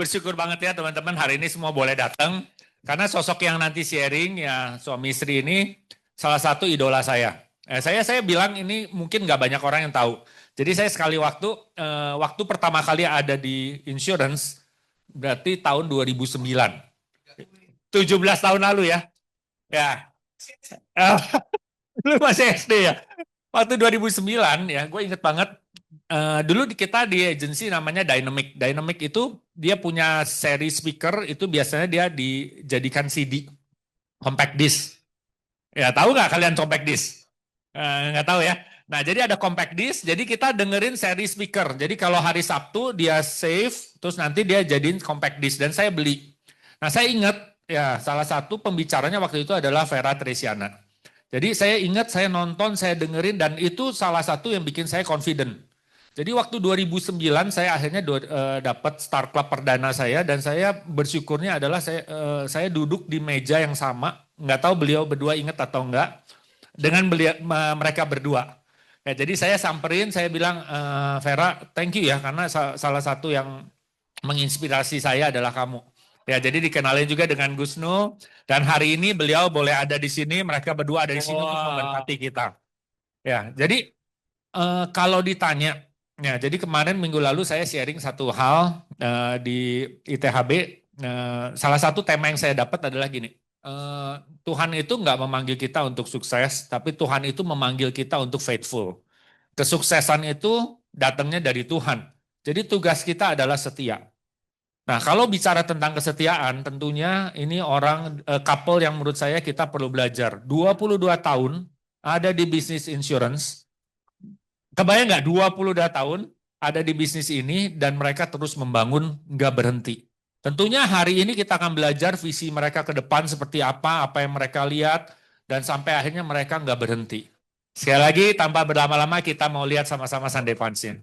bersyukur banget ya teman-teman hari ini semua boleh datang. Karena sosok yang nanti sharing ya suami istri ini salah satu idola saya. Saya bilang ini mungkin nggak banyak orang yang tahu. Jadi saya sekali waktu pertama kali ada di insurance berarti tahun 2009. 17 tahun lalu ya. Ya. Lu masih SD ya. Waktu 2009 ya, gue inget banget. Dulu kita di agensi namanya Dynamic. Dynamic itu dia punya seri speaker itu biasanya dia dijadikan CD, compact disc. Ya tahu nggak kalian compact disc? Nggak tahu ya. Nah jadi ada compact disc, jadi kita dengerin seri speaker. Jadi kalau hari Sabtu dia save, terus nanti dia jadiin compact disc dan saya beli. Nah saya ingat ya salah satu pembicaranya waktu itu adalah Vera Tresiana. Jadi saya ingat saya nonton, saya dengerin dan itu salah satu yang bikin saya confident. Jadi waktu 2009 saya akhirnya dapat Star Club perdana saya dan saya bersyukurnya adalah saya duduk di meja yang sama, nggak tahu beliau berdua ingat atau enggak, dengan mereka berdua. Ya, jadi saya samperin, saya bilang Vera, thank you ya karena salah satu yang menginspirasi saya adalah kamu. Ya, jadi dikenalin juga dengan Gusnu dan hari ini beliau boleh ada di sini, mereka berdua ada di sini untuk memberkati kita. Ya, jadi kalau ditanya. Ya, jadi kemarin minggu lalu saya sharing satu hal di ITHB. Salah satu tema yang saya dapat adalah gini. Tuhan itu nggak memanggil kita untuk sukses, tapi Tuhan itu memanggil kita untuk faithful. Kesuksesan itu datangnya dari Tuhan. Jadi tugas kita adalah setia. Nah, kalau bicara tentang kesetiaan, tentunya ini orang couple yang menurut saya kita perlu belajar. 22 tahun ada di bisnis insurance. Kebayang nggak 22 tahun ada di bisnis ini dan mereka terus membangun nggak berhenti. Tentunya hari ini kita akan belajar visi mereka ke depan seperti apa yang mereka lihat dan sampai akhirnya mereka nggak berhenti. Sekali lagi tanpa berlama-lama kita mau lihat sama-sama Sunday Function.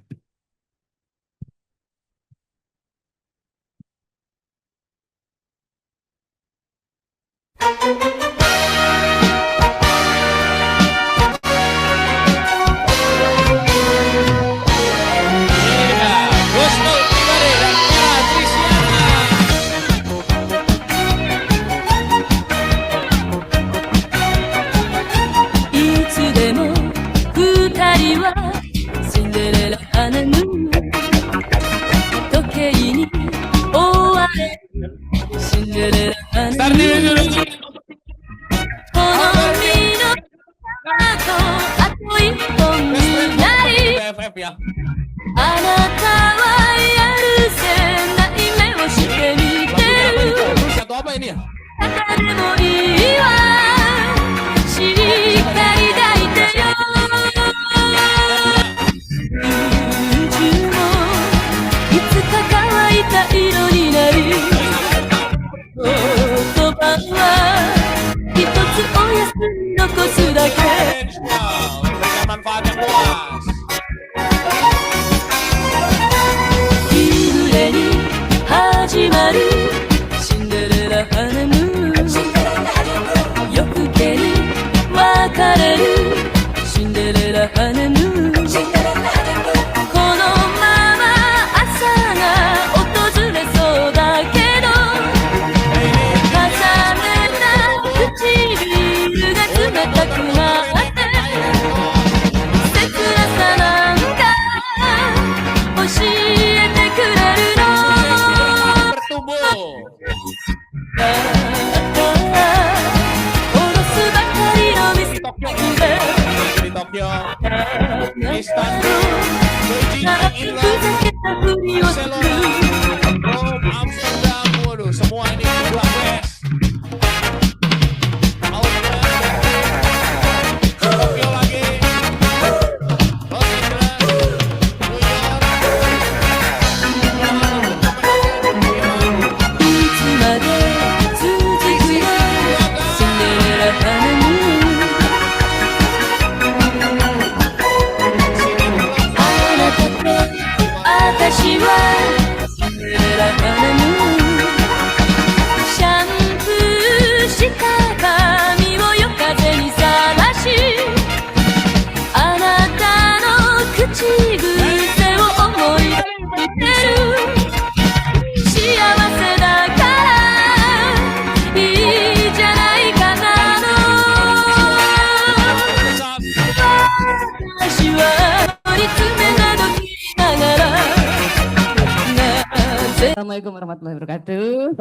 Assalamualaikum warahmatullahi wabarakatuh.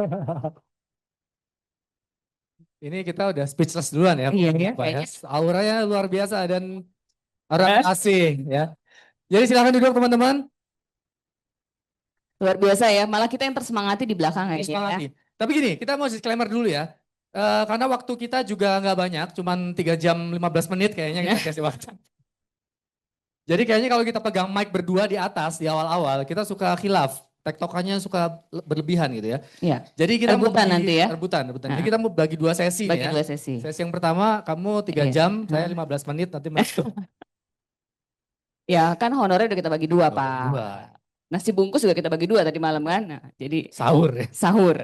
Ini kita udah speechless duluan ya, Iya ya, Pak ya. kayaknya. Auranya luar biasa dan orang asing ya. Jadi silakan duduk teman-teman. Luar biasa ya, malah kita yang tersemangati di belakang kayaknya ya. Semangati. Tapi gini, kita mau disclaimer dulu ya. Karena waktu kita juga nggak banyak, cuman 3 jam 15 menit kayaknya kita kasih waktu. Jadi kayaknya kalau kita pegang mic berdua di atas di awal-awal, kita suka khilaf. Tektokannya suka berlebihan gitu ya. Iya. Jadi kita mau Rebutan bagi, nanti ya. rebutan. Jadi kita mau bagi 2 sesi Bagi nih ya. 2 sesi. Sesi yang pertama kamu 3 Iya. jam, saya 15 menit nanti masuk. Ya kan honornya udah kita bagi 2 Bagi Pak. dua. Nasi bungkus juga kita bagi 2 tadi malam kan. Nah, jadi Sahur ya. sahur.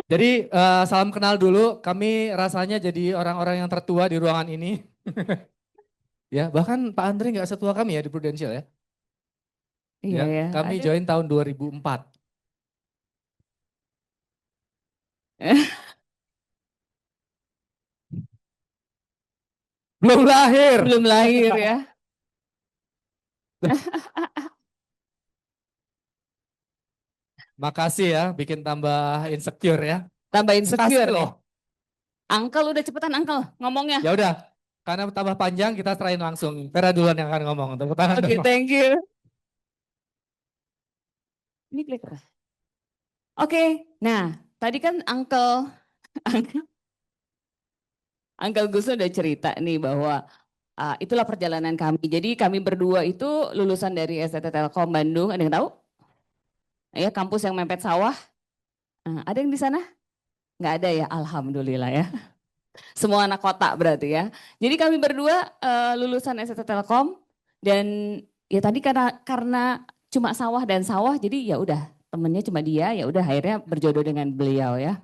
Jadi salam kenal dulu, kami rasanya jadi orang-orang yang tertua di ruangan ini. Ya, bahkan Pak Andre nggak setua kami ya di Prudential ya. Iya ya. Kami Aduh. join tahun 2004. Belum lahir. Belum lahir ya. Makasih ya, bikin tambah insecure ya. Tambah insecure Makasih nih. loh. Uncle udah cepetan Uncle ngomongnya. Ya udah, karena tambah panjang kita serahin langsung. Vera duluan yang akan ngomong. Tepuk tangan Oke, dong. thank you. Ini klik. Oke, nah tadi kan Uncle Uncle Gus udah cerita nih bahwa itulah perjalanan kami. Jadi kami berdua itu lulusan dari STT Telkom Bandung. Ada yang tahu? Ya, kampus yang mepet sawah. Ada yang di sana? Nggak ada ya, alhamdulillah ya. Semua anak kota berarti ya. Jadi kami berdua lulusan STT Telkom dan ya tadi karena cuma sawah dan sawah, jadi ya udah temennya cuma dia, ya udah akhirnya berjodoh dengan beliau ya.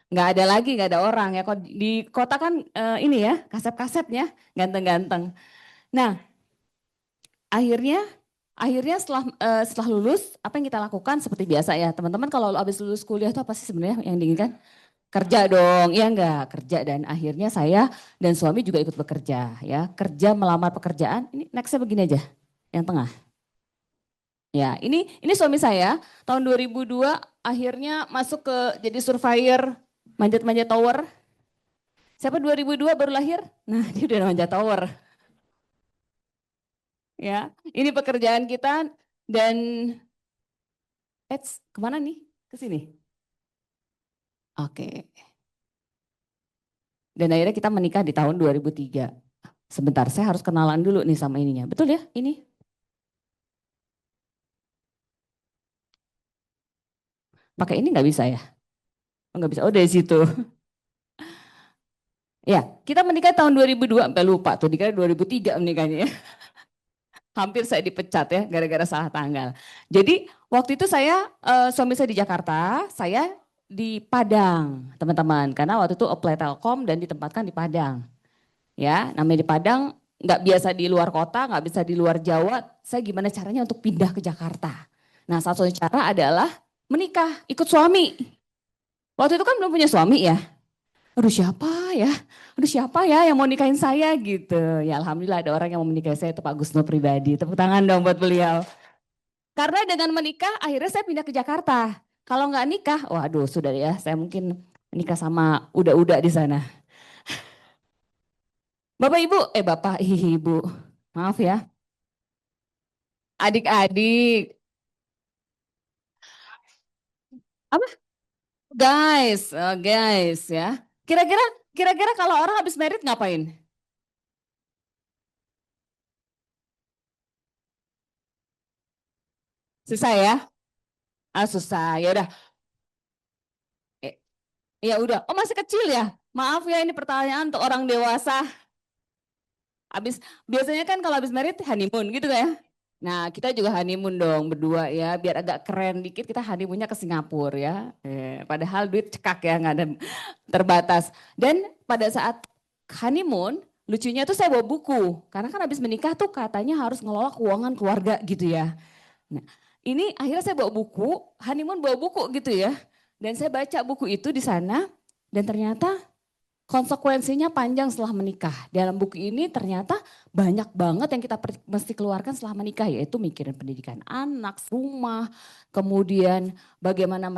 Nggak ada lagi, nggak ada orang ya. Kok di kota kan ini ya kasep-kasepnya ganteng-ganteng. Nah akhirnya setelah lulus apa yang kita lakukan seperti biasa ya teman-teman, kalau habis lulus kuliah itu apa sih sebenarnya yang diinginkan? Kerja dong, ya enggak kerja, dan akhirnya saya dan suami juga ikut bekerja ya, kerja melamar pekerjaan. Ini nextnya begini aja, yang tengah. Ya ini suami saya tahun 2002 akhirnya masuk ke jadi surveyor manjat-manjat tower. Siapa 2002 baru lahir? Nah dia udah manjat tower. Ya ini pekerjaan kita dan kemana nih? Ke sini. Oke. Dan akhirnya kita menikah di tahun 2003. Sebentar, saya harus kenalan dulu nih sama ininya. Betul ya ini? Pakai ini nggak bisa ya? Oh, nggak bisa, oh dari situ. Ya, kita menikah tahun 2002, sampai lupa tuh, dikira 2003 menikahnya ya. Hampir saya dipecat ya, gara-gara salah tanggal. Jadi waktu itu suami saya di Jakarta, saya di Padang teman-teman. Karena waktu itu apply Telkom dan ditempatkan di Padang. Ya, namanya di Padang, nggak biasa di luar kota, nggak bisa di luar Jawa. Saya gimana caranya untuk pindah ke Jakarta. Nah satu cara adalah menikah, ikut suami. Waktu itu kan belum punya suami ya. Aduh siapa ya yang mau nikahin saya gitu. Ya alhamdulillah ada orang yang mau menikahi saya, itu Pak Gusno pribadi. Tepuk tangan dong buat beliau. Karena dengan menikah akhirnya saya pindah ke Jakarta. Kalau nggak nikah, waduh sudah ya, saya mungkin menikah sama uda-uda di sana. Bapak ibu, maaf ya. Adik-adik, apa? Guys ya. Kira-kira kalau orang habis merit ngapain? Susah ya? Susah. Ya udah. Eh, Ya udah. Oh masih kecil ya? Maaf ya ini pertanyaan untuk orang dewasa. Biasanya kan kalau habis merit honeymoon gitu ya. Nah kita juga honeymoon dong berdua ya. Biar agak keren dikit kita honeymoonnya ke Singapura ya. Padahal duit cekak ya, nggak ada terbatas. Dan pada saat honeymoon lucunya tuh saya bawa buku. Karena kan habis menikah tuh katanya harus ngelola keuangan keluarga gitu ya. Nah ini akhirnya saya bawa buku, honeymoon bawa buku gitu ya. Dan saya baca buku itu di sana dan ternyata konsekuensinya panjang setelah menikah. Dalam buku ini ternyata banyak banget yang kita mesti keluarkan setelah menikah, yaitu mikirin pendidikan anak, rumah, kemudian bagaimana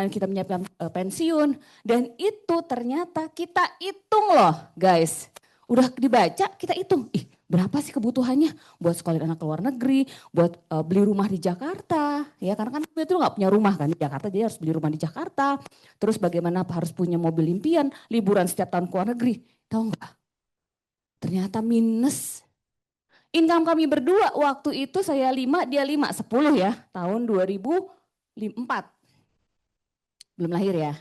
kita menyiapkan pensiun. Dan itu ternyata kita hitung loh guys. Udah dibaca kita hitung, berapa sih kebutuhannya buat sekolahin anak ke luar negeri, buat beli rumah di Jakarta, ya karena kan itu nggak punya rumah kan di Jakarta, jadi harus beli rumah di Jakarta. Terus bagaimana harus punya mobil impian, liburan setiap tahun ke luar negeri, tahu nggak? Ternyata minus. Income kami berdua waktu itu saya 5, dia 5, 10 ya, tahun 2004. Belum lahir ya.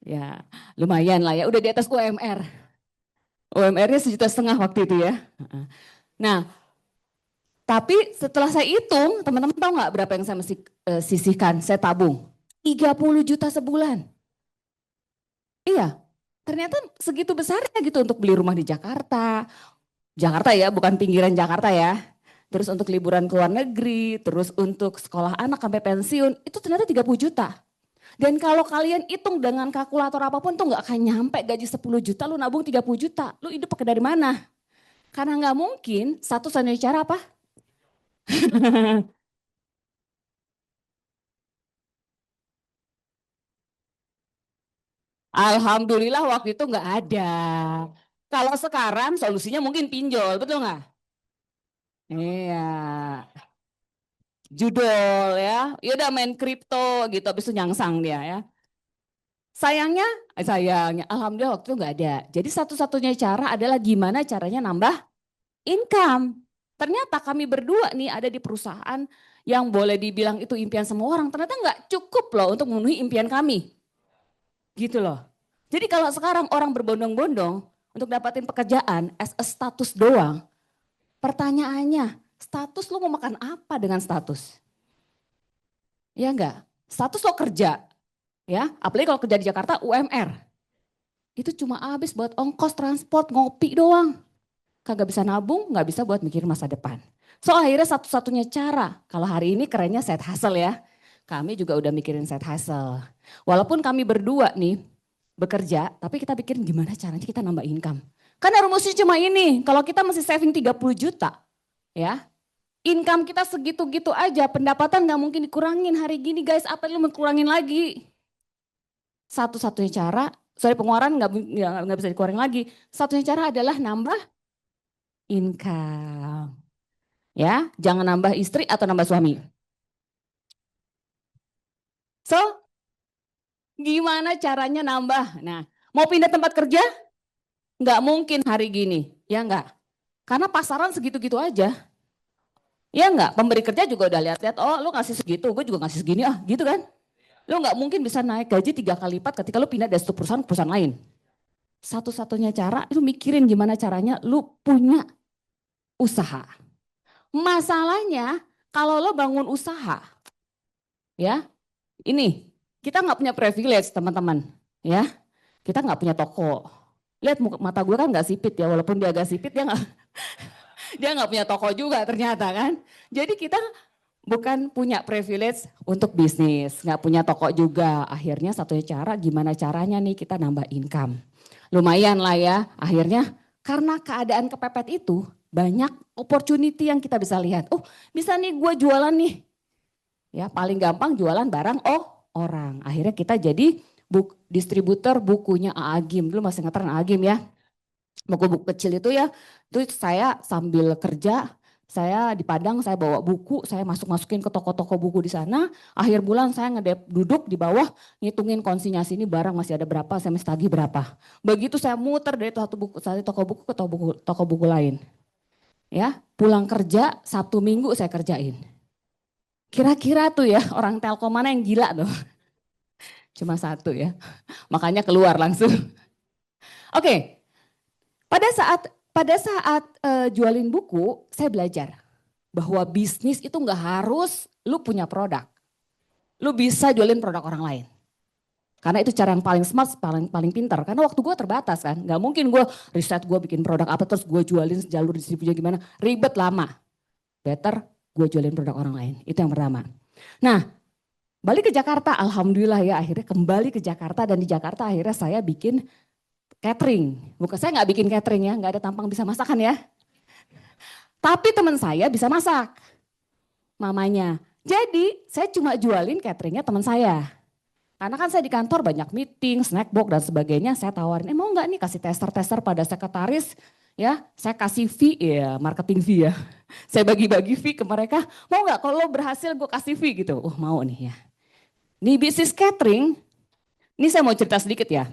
Ya lumayan lah ya, udah di atas UMR. UMR-nya 1,5 juta waktu itu ya. Nah, tapi setelah saya hitung, teman-teman tahu nggak berapa yang saya mesti sisihkan, saya tabung? 30 juta sebulan. Iya, ternyata segitu besarnya gitu untuk beli rumah di Jakarta. Jakarta ya, bukan pinggiran Jakarta ya. Terus untuk liburan ke luar negeri, terus untuk sekolah anak sampai pensiun, itu ternyata 30 juta. Dan kalau kalian hitung dengan kalkulator apapun tuh nggak akan nyampe gaji 10 juta, lu nabung 30 juta. Lu hidup pakai dari mana? Karena nggak mungkin, satu-satunya cara apa? Alhamdulillah waktu itu nggak ada. Kalau sekarang solusinya mungkin pinjol, betul nggak? Iya, judol ya. Ya udah main kripto gitu, habis itu nyangsang dia ya. Sayangnya, alhamdulillah waktu itu nggak ada. Jadi satu-satunya cara adalah gimana caranya nambah income. Ternyata kami berdua nih ada di perusahaan yang boleh dibilang itu impian semua orang. Ternyata nggak cukup loh untuk memenuhi impian kami. Gitu loh. Jadi kalau sekarang orang berbondong-bondong untuk dapatin pekerjaan as a status doang. Pertanyaannya, status lo mau makan apa dengan status? Ya enggak? Status lo kerja. Ya, apalagi kalau kerja di Jakarta UMR. Itu cuma habis buat ongkos transport, ngopi doang. Kagak bisa nabung, nggak bisa buat mikir masa depan. So akhirnya satu-satunya cara, kalau hari ini kerennya side hustle ya. Kami juga udah mikirin side hustle. Walaupun kami berdua nih bekerja, tapi kita pikirin gimana caranya kita nambah income. Karena rumusnya cuma ini, kalau kita masih saving 30 juta, ya income kita segitu-gitu aja, pendapatan nggak mungkin dikurangin hari gini guys, apa yang lu mau kurangin lagi? Satu-satunya cara, pengeluaran nggak bisa dikurangin lagi. Satunya cara adalah nambah income. Ya, jangan nambah istri atau nambah suami. So, gimana caranya nambah? Nah, mau pindah tempat kerja? Nggak mungkin hari gini, ya nggak? Karena pasaran segitu-gitu aja. Ya nggak? Pemberi kerja juga udah lihat-lihat, oh lu ngasih segitu, gue juga ngasih segini, gitu kan? Lu nggak mungkin bisa naik gaji 3 kali lipat ketika lu pindah dari satu perusahaan ke perusahaan lain. Satu-satunya cara, lu mikirin gimana caranya lu punya usaha. Masalahnya kalau lo bangun usaha, ya ini kita nggak punya privilege teman-teman, ya kita nggak punya toko. Lihat mata gue kan nggak sipit ya, walaupun dia agak sipit dia nggak dia nggak punya toko juga ternyata kan. Jadi kita bukan punya privilege untuk bisnis, nggak punya toko juga. Akhirnya satunya cara gimana caranya nih kita nambah income. Lumayan lah ya, akhirnya karena keadaan kepepet itu banyak opportunity yang kita bisa lihat. Oh bisa nih gue jualan nih. Ya paling gampang jualan barang orang. Akhirnya kita jadi distributor bukunya Aagim. Dulu masih ngetren Aagim ya. Buku-buku kecil itu ya. Itu saya sambil kerja, saya di Padang saya bawa buku, saya masukin ke toko-toko buku di sana. Akhir bulan saya duduk di bawah ngitungin konsinyasi ini barang masih ada berapa, saya mesti tagih berapa. Begitu saya muter dari satu toko buku ke toko buku lain. Ya, pulang kerja Sabtu Minggu saya kerjain. Kira-kira tuh ya orang Telkom mana yang gila tuh? Cuma satu ya, makanya keluar langsung. Oke, pada saat jualin buku, saya belajar bahwa bisnis itu nggak harus lu punya produk, lu bisa jualin produk orang lain. Karena itu cara yang paling smart, paling pintar. Karena waktu gue terbatas kan, nggak mungkin gue riset gue bikin produk apa terus gue jualin jalur distribusinya gimana, ribet lama. Better gue jualin produk orang lain, itu yang pertama. Nah, Balik ke Jakarta, alhamdulillah ya akhirnya kembali ke Jakarta dan di Jakarta akhirnya saya bikin catering. Bukan saya nggak bikin catering ya, nggak ada tampang bisa masakan ya. Tapi teman saya bisa masak, mamanya. Jadi saya cuma jualin cateringnya teman saya. Karena kan saya di kantor banyak meeting, snack box dan sebagainya. Saya tawarin, mau nggak nih kasih tester-tester pada sekretaris? Ya, saya kasih fee, ya marketing fee ya. Saya bagi-bagi fee ke mereka. Mau nggak kalau lo berhasil gue kasih fee gitu. Oh mau nih ya. Nih bisnis catering, ini saya mau cerita sedikit ya.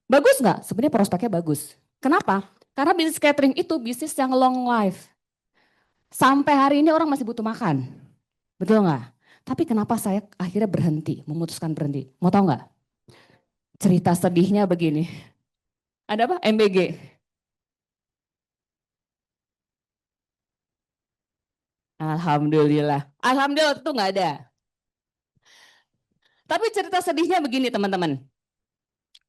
Bagus nggak? Sebenarnya prospeknya bagus. Kenapa? Karena bisnis catering itu bisnis yang long life. Sampai hari ini orang masih butuh makan. Betul nggak? Tapi kenapa saya akhirnya berhenti, memutuskan berhenti? Mau tahu nggak? Cerita sedihnya begini. Ada apa? MBG. Alhamdulillah. Alhamdulillah itu nggak ada. Tapi cerita sedihnya begini teman-teman.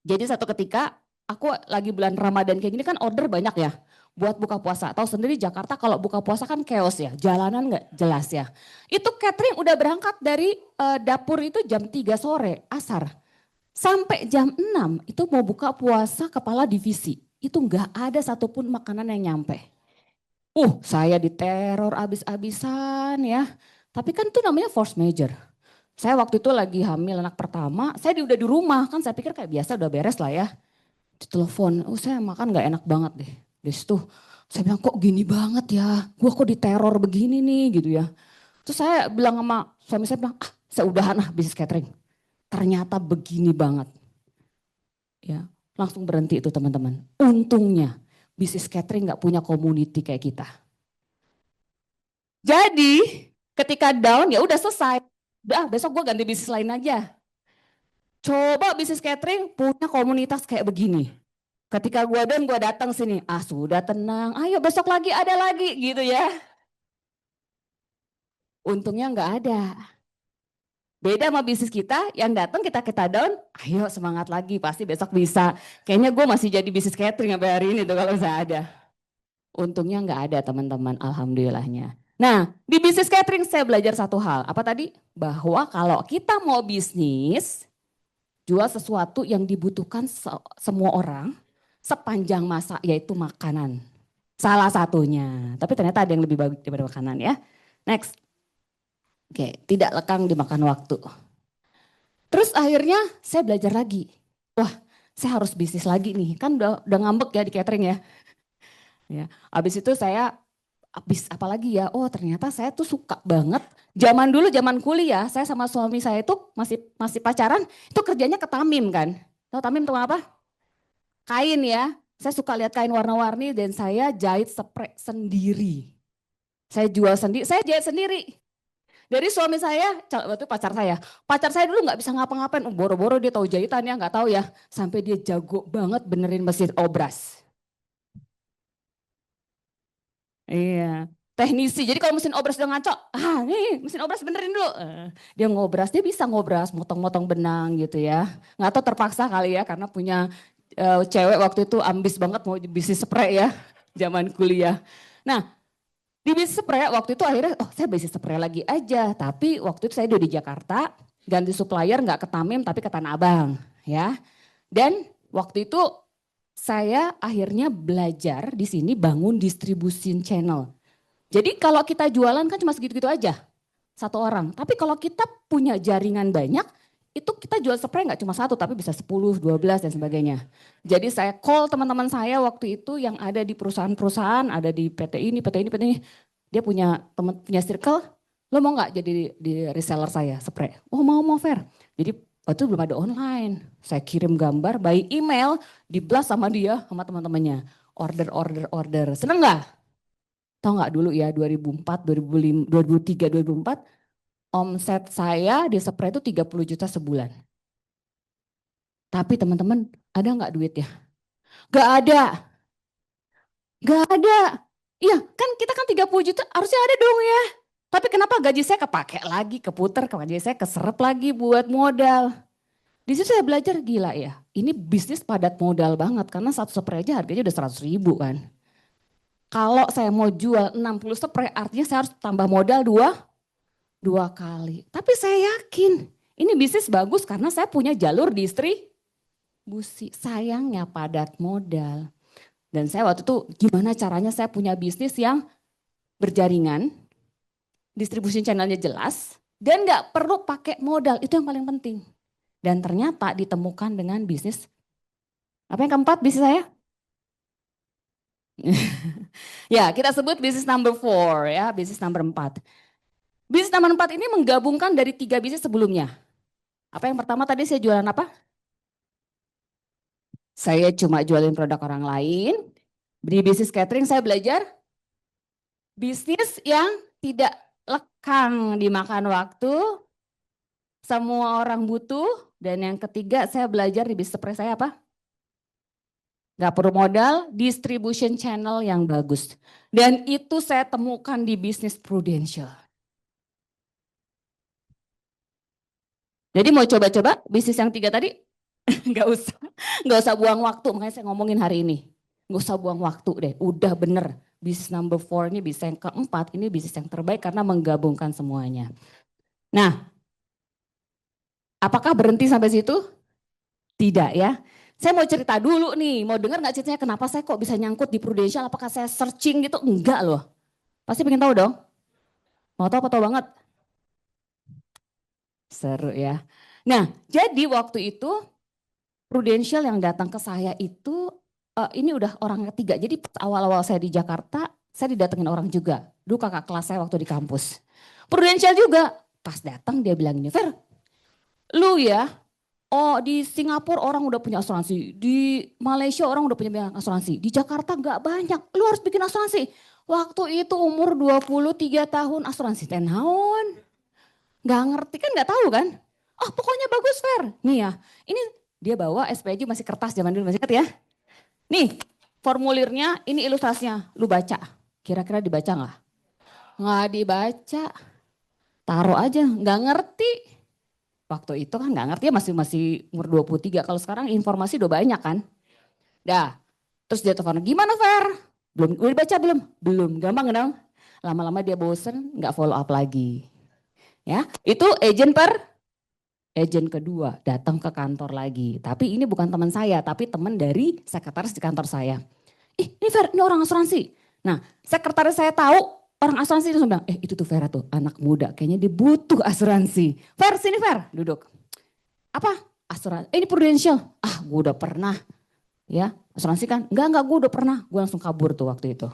Jadi satu ketika aku lagi bulan Ramadan kayak gini kan order banyak ya buat buka puasa. Tahu sendiri Jakarta kalau buka puasa kan chaos ya, jalanan nggak jelas ya. Itu catering udah berangkat dari dapur itu jam 3 sore, asar. Sampai jam 6 itu mau buka puasa kepala divisi. Itu nggak ada satupun makanan yang nyampe. Saya diteror abis-abisan ya. Tapi kan itu namanya force major. Saya waktu itu lagi hamil anak pertama, saya udah di rumah kan saya pikir kayak biasa udah beres lah ya. Ditelepon, saya makan gak enak banget deh. Di situ saya bilang kok gini banget ya, gua kok diteror begini nih gitu ya. Terus saya bilang sama suami saya bilang, saya udahan bisnis catering. Ternyata begini banget. Ya, langsung berhenti itu teman-teman. Untungnya bisnis catering gak punya community kayak kita. Jadi ketika down ya udah selesai. Udah besok gue ganti bisnis lain aja. Coba bisnis catering punya komunitas kayak begini. Ketika gue down gue datang sini. Sudah tenang, ayo besok lagi ada lagi gitu ya. Untungnya nggak ada. Beda sama bisnis kita yang datang kita down, ayo semangat lagi pasti besok bisa. Kayaknya gue masih jadi bisnis catering sampai hari ini tuh kalau saya ada. Untungnya nggak ada teman-teman, alhamdulillahnya. Nah, di bisnis catering saya belajar satu hal. Apa tadi? Bahwa kalau kita mau bisnis, jual sesuatu yang dibutuhkan semua orang sepanjang masa, yaitu makanan. Salah satunya. Tapi ternyata ada yang lebih bagus daripada makanan ya. Next. Oke, tidak lekang dimakan waktu. Terus akhirnya saya belajar lagi. Wah, saya harus bisnis lagi nih. Kan udah ngambek ya di catering ya. Ya, habis itu saya apalagi ya, ternyata saya tuh suka banget. Zaman dulu zaman kuliah, saya sama suami saya itu masih pacaran, itu kerjanya ke Tamim kan. Tahu Tamim tuh apa? Kain ya. Saya suka lihat kain warna-warni dan saya jahit spray sendiri. Saya jual sendiri, saya jahit sendiri. Dari suami saya, waktu pacar saya dulu nggak bisa ngapa-ngapain, boro-boro dia tahu jahitan ya, nggak tahu ya. Sampai dia jago banget benerin mesin obras. Iya, teknisi. Jadi kalau mesin obras udah ngaco, nih mesin obras benerin dulu. Dia ngobras, dia bisa ngobras, motong-motong benang gitu ya. Nggak tahu terpaksa kali ya karena punya cewek waktu itu ambis banget mau bisnis spray ya, zaman kuliah. Nah, di bisnis spray waktu itu akhirnya, saya bisnis spray lagi aja. Tapi waktu itu saya udah di Jakarta, ganti supplier nggak ke Tamim tapi ke Tanah Abang ya. Dan waktu itu saya akhirnya belajar di sini bangun distribusi channel. Jadi kalau kita jualan kan cuma segitu-gitu aja, satu orang. Tapi kalau kita punya jaringan banyak, itu kita jual spray nggak cuma satu, tapi bisa 10, 12 dan sebagainya. Jadi saya call teman-teman saya waktu itu yang ada di perusahaan-perusahaan, ada di PT ini, PT ini. Dia punya teman, punya circle, lo mau nggak jadi di reseller saya spray? Oh mau Fer. Jadi waktu itu belum ada online. Saya kirim gambar by email, di-blast sama dia, sama teman-temannya. Order. Seneng nggak? Tahu nggak dulu ya 2004, 2005, 2003, 2004 omset saya di spray itu 30 juta sebulan. Tapi teman-teman ada nggak duit ya? Gak ada. Iya kan kita kan 30 juta harusnya ada dong ya. Tapi kenapa gaji saya kepake lagi, keputer, gaji saya keserap lagi buat modal. Di situ saya belajar gila ya. Ini bisnis padat modal banget karena satu spray aja harganya udah 100 ribu kan. Kalau saya mau jual 60 spray artinya saya harus tambah modal dua kali. Tapi saya yakin ini bisnis bagus karena saya punya jalur distribusi. Sayangnya padat modal. Dan saya waktu itu gimana caranya saya punya bisnis yang berjaringan, distribution channelnya jelas, dan nggak perlu pakai modal, itu yang paling penting. Dan ternyata ditemukan dengan bisnis, apa yang keempat bisnis saya? Ya, kita sebut bisnis number 4 ya, bisnis number 4. Bisnis number 4 ini menggabungkan dari 3 bisnis sebelumnya. Apa yang pertama tadi saya jualan apa? Saya cuma jualin produk orang lain. Di bisnis catering saya belajar bisnis yang tidak lekang dimakan waktu. Semua orang butuh. Dan yang ketiga saya belajar di bisnis spray saya apa? Gak perlu modal, distribution channel yang bagus. Dan itu saya temukan di bisnis Prudential. Jadi mau coba-coba bisnis yang 3 tadi? Gak usah buang waktu, makanya saya ngomongin hari ini. Gak usah buang waktu deh, udah bener. Bisnis number 4 ini bisnis yang keempat, ini bisnis yang terbaik karena menggabungkan semuanya. Nah, apakah berhenti sampai situ? Tidak ya. Saya mau cerita dulu nih, mau dengar gak ceritanya kenapa saya kok bisa nyangkut di Prudential, apakah saya searching gitu? Enggak loh. Pasti pengen tahu dong. Mau tahu apa tahu banget? Seru ya. Nah, jadi waktu itu Prudential yang datang ke saya itu, ini udah orang ketiga. Jadi awal-awal saya di Jakarta, saya didatengin orang juga. Dulu kakak kelas saya waktu di kampus. Prudential juga, pas datang dia bilang gini, Fer, lu ya, oh di Singapura orang udah punya asuransi, di Malaysia orang udah punya asuransi, di Jakarta nggak banyak, lu harus bikin asuransi. Waktu itu umur 23 tahun asuransi tenahun. Nggak ngerti kan, nggak tahu kan. Oh pokoknya bagus Fer. Nih ya, ini dia bawa SPJ masih kertas zaman dulu, masih ingat ya. Nih formulirnya, ini ilustrasinya, lu baca. Kira-kira dibaca nggak? Nggak dibaca. Taruh aja, nggak ngerti. Waktu itu kan nggak ngerti ya, masih umur 23. Kalau sekarang informasi udah banyak kan. Dah, terus dia telepon, gimana Fer? Belum, udah dibaca belum? Belum, gampang dong. Lama-lama dia bosen, nggak follow up lagi. Ya, itu agent kedua datang ke kantor lagi. Tapi ini bukan teman saya, tapi teman dari sekretaris di kantor saya. Ini Fer, ini orang asuransi. Nah, sekretaris saya tahu orang asuransi, itu bilang, itu tuh Vera tuh, anak muda, kayaknya dia butuh asuransi. Fer, sini Fer, duduk. Apa? Asuransi, ini Prudential. Ah, gue udah pernah. Ya, asuransi kan? Enggak, gue udah pernah. Gue langsung kabur tuh waktu itu.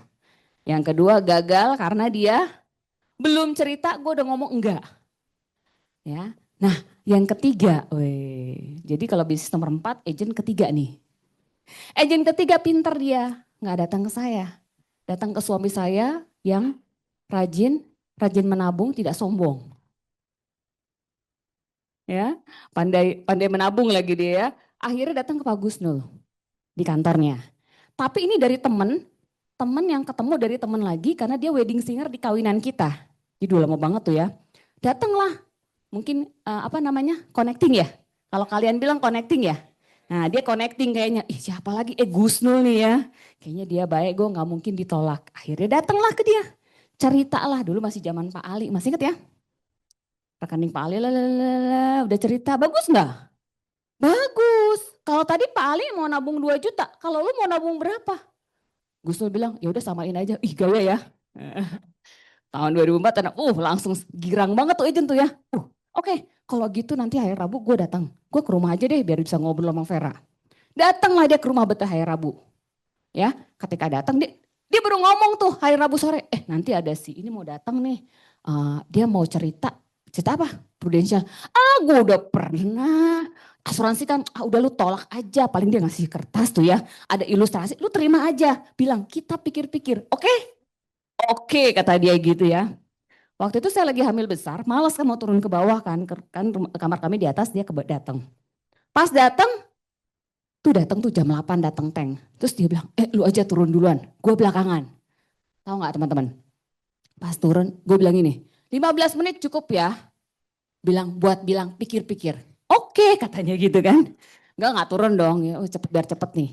Yang kedua gagal karena dia belum cerita, gue udah ngomong enggak. Ya, nah yang ketiga, jadi kalau bisnis nomor 4, agent ketiga nih. Agent ketiga pinter dia, nggak datang ke saya. Datang ke suami saya yang rajin menabung, tidak sombong. Ya, pandai menabung lagi dia ya. Akhirnya datang ke Pak Gusnul di kantornya. Tapi ini dari temen yang ketemu dari temen lagi karena dia wedding singer di kawinan kita. Jadi udah lama banget tuh ya. Datanglah, mungkin connecting ya. Kalau kalian bilang connecting ya. Nah dia connecting kayaknya, siapa lagi? Gusnul nih ya. Kayaknya dia baik, gue gak mungkin ditolak. Akhirnya datanglah ke dia. Ceritalah, dulu masih zaman Pak Ali, masih inget ya? Rekening Pak Ali, udah cerita, bagus gak? Bagus. Kalau tadi Pak Ali mau nabung 2 juta, kalau lu mau nabung berapa? Gusnul bilang, ya udah samain aja. Ih gaya ya. Tahun 2004, langsung girang banget tuh agent tuh ya. Oke, kalau gitu nanti hari Rabu gue datang. Gue ke rumah aja deh biar bisa ngobrol sama Vera. Datanglah dia ke rumah Betah hari Rabu. Ya, ketika datang dia baru ngomong tuh hari Rabu sore. Nanti ada ini mau datang nih. Dia mau cerita apa? Prudential. Gue udah pernah. Asuransi kan, udah lu tolak aja. Paling dia ngasih kertas tuh ya. Ada ilustrasi, lu terima aja. Bilang kita pikir-pikir. Oke, kata dia gitu ya. Waktu itu saya lagi hamil besar, malas kan mau turun ke bawah kan kamar kami di atas, dia datang. Pas datang tuh jam 8 datang Teng. Terus dia bilang, lu aja turun duluan, gue belakangan. Tahu nggak teman-teman? Pas turun, gue bilang ini, 15 menit cukup ya. Buat bilang pikir-pikir. Oke, katanya gitu kan. Nggak turun dong, ya biar cepet nih.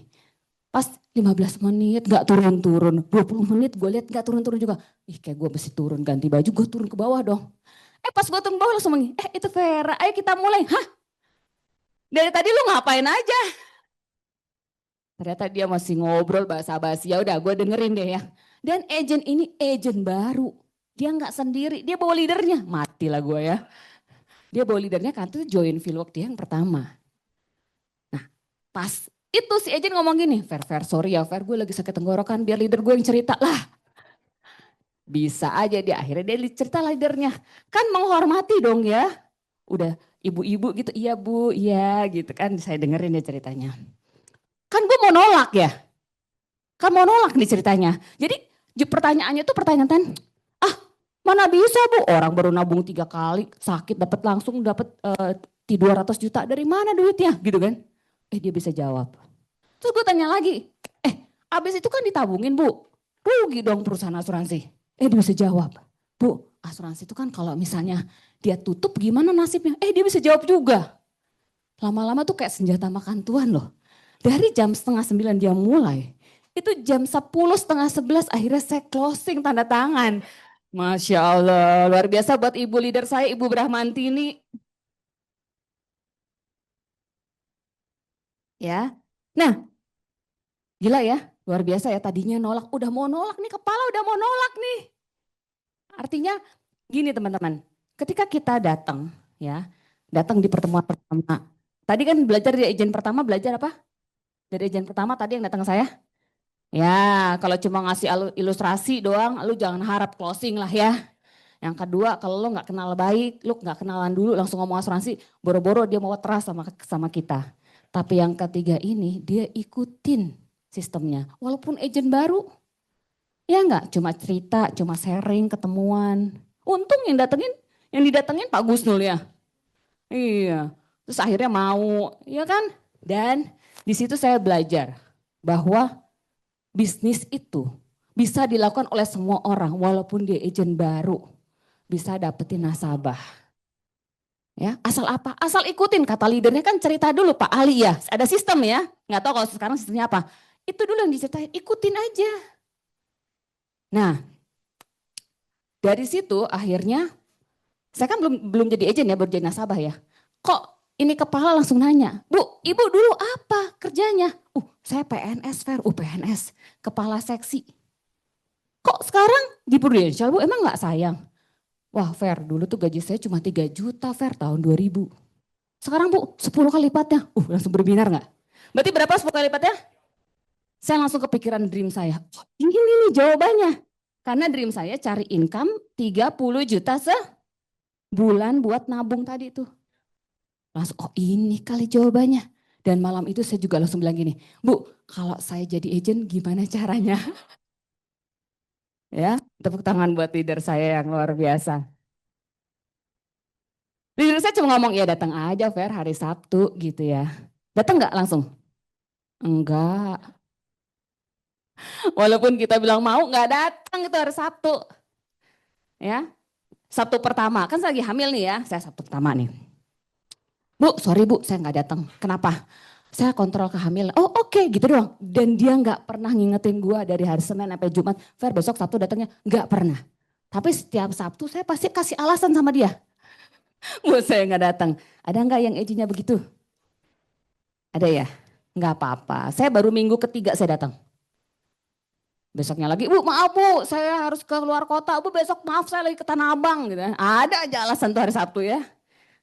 Pas 15 menit gak turun-turun, 20 menit gue lihat gak turun-turun juga. Kayak gue mesti turun ganti baju, gue turun ke bawah dong. Pas gue turun bawah langsung manggil, itu Vera, ayo kita mulai. Hah? Dari tadi lu ngapain aja? Ternyata dia masih ngobrol basa-basi. Ya udah gue dengerin deh ya. Dan agent ini agent baru. Dia nggak sendiri, dia bawa leadernya. Matilah gue ya. Dia bawa leadernya kan itu join Fieldwork dia yang pertama. Nah pas itu si agent ngomong gini, Fer, sorry ya Fer, gue lagi sakit tenggorokan, biar leader gue yang cerita lah. Bisa aja dia, akhirnya dia cerita leadernya. Kan menghormati dong ya. Udah ibu-ibu gitu, iya bu, iya gitu kan. Saya dengerin dia ceritanya. Kan gue mau nolak ya. Kan mau nolak nih ceritanya. Jadi pertanyaannya tuh pertanyaan, mana bisa bu, orang baru nabung 3 kali, sakit dapat langsung dapat 200 juta, dari mana duitnya gitu kan. Dia bisa jawab. Terus gue tanya lagi, abis itu kan ditabungin bu, rugi dong perusahaan asuransi. Dia bisa jawab, bu asuransi itu kan kalau misalnya dia tutup gimana nasibnya. Dia bisa jawab juga. Lama-lama tuh kayak senjata makan tuan loh. Dari jam 8:30 dia mulai, itu jam 10, setengah 11 akhirnya saya closing tanda tangan. Masya Allah, luar biasa buat ibu leader saya, Ibu Brahmantini. Ya, nah gila ya, luar biasa ya, tadinya nolak, udah mau nolak nih, kepala udah mau nolak nih. Artinya gini teman-teman, ketika kita datang ya, datang di pertemuan pertama. Tadi kan belajar di agent pertama, belajar apa? Dari agent pertama tadi yang datang ke saya. Ya, kalau cuma ngasih ilustrasi doang, lu jangan harap closing lah ya. Yang kedua, kalau lo nggak kenal baik, lu nggak kenalan dulu langsung ngomong asuransi, boro-boro dia mau trust sama kita. Tapi yang ketiga ini dia ikutin sistemnya, walaupun agent baru. Ya nggak, cuma cerita, cuma sharing, ketemuan. Untung yang didatengin Pak Gusnul ya. Iya, terus akhirnya mau, ya kan? Dan di situ saya belajar bahwa bisnis itu bisa dilakukan oleh semua orang walaupun dia agent baru. Bisa dapetin nasabah. Ya, asal apa? Asal ikutin kata leadernya kan cerita dulu Pak Ali ya. Ada sistem ya. Nggak tahu kalau sekarang sistemnya apa. Itu dulu yang diceritain, ikutin aja. Nah, dari situ akhirnya saya kan belum jadi agent ya, baru jadi nasabah ya. Kok ini kepala langsung nanya, Bu, Ibu dulu apa kerjanya? Saya PNS, Fer. PNS, kepala seksi. Kok sekarang di Prudential, Bu, emang nggak sayang? Wah, Fer, dulu tuh gaji saya cuma 3 juta, Fer, tahun 2000. Sekarang, Bu, 10 kali lipatnya. Langsung berbinar nggak? Berarti berapa 10 kali lipatnya? Saya langsung kepikiran dream saya. Ini nih jawabannya. Karena dream saya cari income 30 juta sebulan buat nabung tadi tuh. Langsung, ini kali jawabannya. Dan malam itu saya juga langsung bilang gini, Bu, kalau saya jadi agent gimana caranya? Ya, tepuk tangan buat leader saya yang luar biasa. Leader saya cuma ngomong, ya datang aja Fer hari Sabtu gitu ya. Datang nggak langsung? Enggak. Walaupun kita bilang mau, nggak datang itu hari Sabtu. Ya, Sabtu pertama, kan saya lagi hamil nih ya, saya Sabtu pertama nih. Bu, sorry Bu, saya nggak datang. Kenapa? Saya kontrol kehamilan. Oke, gitu doang. Dan dia nggak pernah ngingetin gue dari hari Senin sampai Jumat. Fer, besok Sabtu datangnya. Nggak pernah. Tapi setiap Sabtu saya pasti kasih alasan sama dia. Bu, saya nggak datang. Ada nggak yang agentnya begitu? Ada ya? Nggak apa-apa. Saya baru minggu ketiga saya datang. Besoknya lagi, Bu maaf Bu, saya harus keluar kota. Bu besok maaf saya lagi ke Tanah Abang. Gitu. Ada aja alasan tuh hari Sabtu ya.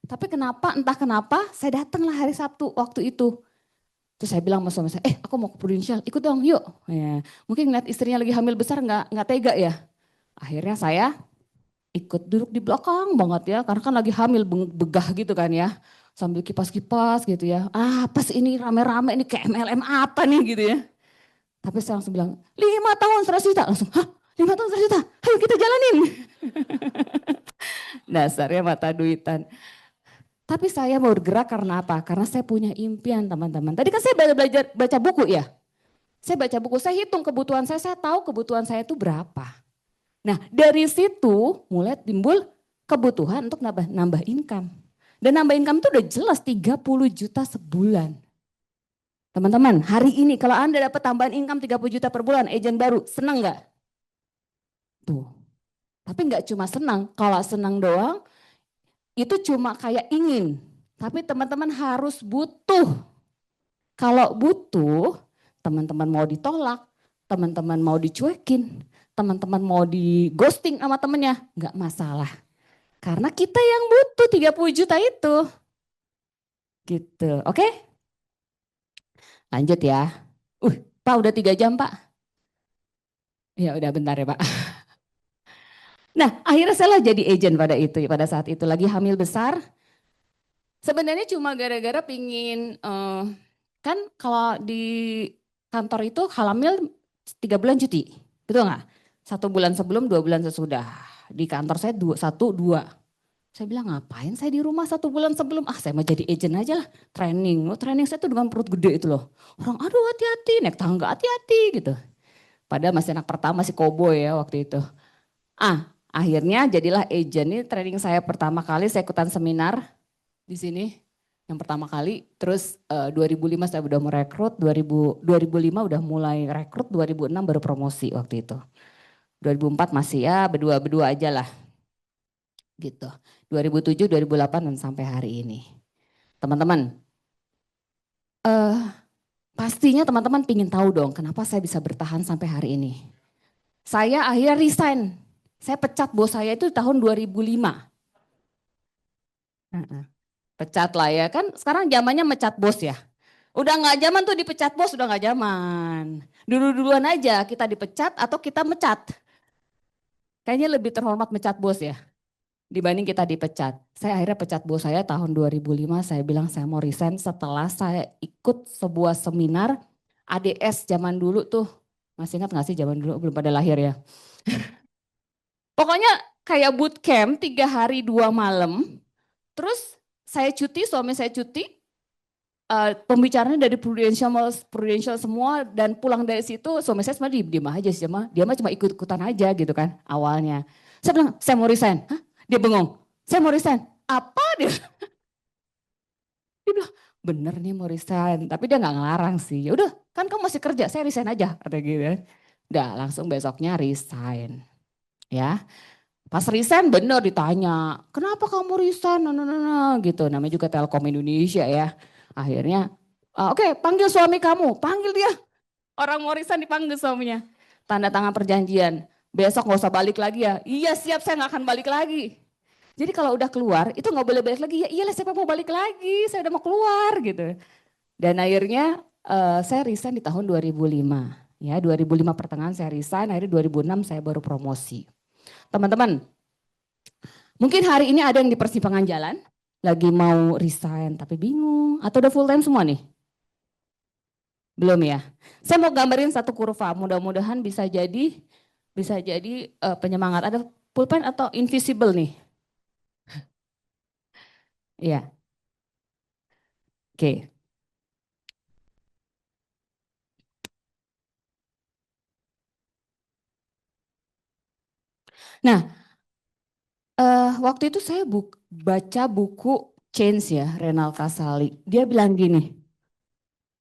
Tapi kenapa, entah kenapa saya datanglah hari Sabtu waktu itu. Terus saya bilang sama suami saya, aku mau ke Prudential, ikut dong yuk. Ya, mungkin ngeliat istrinya lagi hamil besar nggak tega ya. Akhirnya saya ikut duduk di belakang banget ya, karena kan lagi hamil begah gitu kan ya. Sambil kipas-kipas gitu ya. Apa sih ini rame-rame ini kayak MLM apa nih gitu ya. Tapi saya langsung bilang, 5 tahun 100 juta. Langsung, 5 tahun 100 juta, ayo kita jalanin. Dasarnya mata duitan. Tapi saya mau bergerak karena apa? Karena saya punya impian teman-teman. Tadi kan saya belajar baca buku ya. Saya baca buku, saya hitung kebutuhan saya tahu kebutuhan saya itu berapa. Nah dari situ mulai timbul kebutuhan untuk nambah income. Dan nambah income itu udah jelas 30 juta sebulan. Teman-teman, hari ini kalau Anda dapat tambahan income 30 juta per bulan, agent baru, senang nggak? Tuh. Tapi nggak cuma senang, kalau senang doang, itu cuma kayak ingin, tapi teman-teman harus butuh. Kalau butuh, teman-teman mau ditolak, teman-teman mau dicuekin, teman-teman mau di ghosting sama temennya, nggak masalah. Karena kita yang butuh 30 juta itu. Gitu, oke? Lanjut ya. Pak udah 3 jam Pak. Ya udah bentar ya Pak. Nah akhirnya saya lah jadi agent pada saat itu lagi hamil besar. Sebenarnya cuma gara-gara pingin, kan kalau di kantor itu hamil 3 bulan cuti, betul nggak? 1 bulan sebelum, 2 bulan sesudah. Di kantor saya 1, 2. Saya bilang ngapain saya di rumah 1 bulan sebelum, saya mau jadi agent aja lah, training. Training saya tuh dengan perut gede itu loh. Orang aduh hati-hati, naik tangga hati-hati gitu. Padahal masih anak pertama masih koboi ya waktu itu. Akhirnya jadilah agent. Ini training saya pertama kali, saya ikutan seminar di sini yang pertama kali. Terus 2005 saya udah merekrut, 2005 udah mulai rekrut, 2006 baru promosi waktu itu. 2004 masih ya berdua-berdua aja lah. Gitu. 2007, 2008 dan sampai hari ini. Teman-teman, pastinya teman-teman pingin tahu dong kenapa saya bisa bertahan sampai hari ini. Saya akhirnya resign. Saya pecat bos saya itu tahun 2005. Pecat lah ya kan, sekarang zamannya mecat bos ya. Udah nggak zaman tuh dipecat bos, udah nggak zaman. Dulu-duluan aja kita dipecat atau kita mecat. Kayaknya lebih terhormat mecat bos ya dibanding kita dipecat. Saya akhirnya pecat bos saya tahun 2005, saya bilang saya mau resign setelah saya ikut sebuah seminar ADS zaman dulu tuh. Masih ingat gak sih zaman dulu, belum pada lahir ya. Pokoknya kayak bootcamp 3 hari 2 malam. Terus saya cuti, suami saya cuti. Pembicaranya dari prudential semua dan pulang dari situ suami saya sebenarnya diem aja sih, dia mah cuma ikut-ikutan aja gitu kan awalnya. Saya bilang saya mau resign. Hah? Dia bengong. Saya mau resign. Apa dia? Dia bilang bener nih mau resign, tapi dia nggak ngelarang sih. Ya udah kan kamu masih kerja, saya resign aja kata gitu. Udah langsung besoknya resign. Ya. Pas resign bener ditanya, kenapa kamu resign? Nah, gitu. Namanya juga Telkom Indonesia ya. Akhirnya, oke, panggil suami kamu. Panggil dia. Orang mau resign dipanggil suaminya. Tanda tangan perjanjian. Besok gak usah balik lagi ya. Iya siap, saya gak akan balik lagi. Jadi kalau udah keluar, itu gak boleh balik lagi. Ya iyalah siapa mau balik lagi, saya udah mau keluar gitu. Dan akhirnya saya resign di tahun 2005. Ya 2005 pertengahan saya resign, akhirnya 2006 saya baru promosi. Teman-teman, mungkin hari ini ada yang di persimpangan jalan, lagi mau resign tapi bingung, atau udah full time semua nih? Belum ya? Saya mau gambarin satu kurva, mudah-mudahan bisa jadi penyemangat. Ada pulpen atau invisible nih? Iya. Oke. Nah, waktu itu saya baca buku Change ya, Renal Kasali. Dia bilang gini,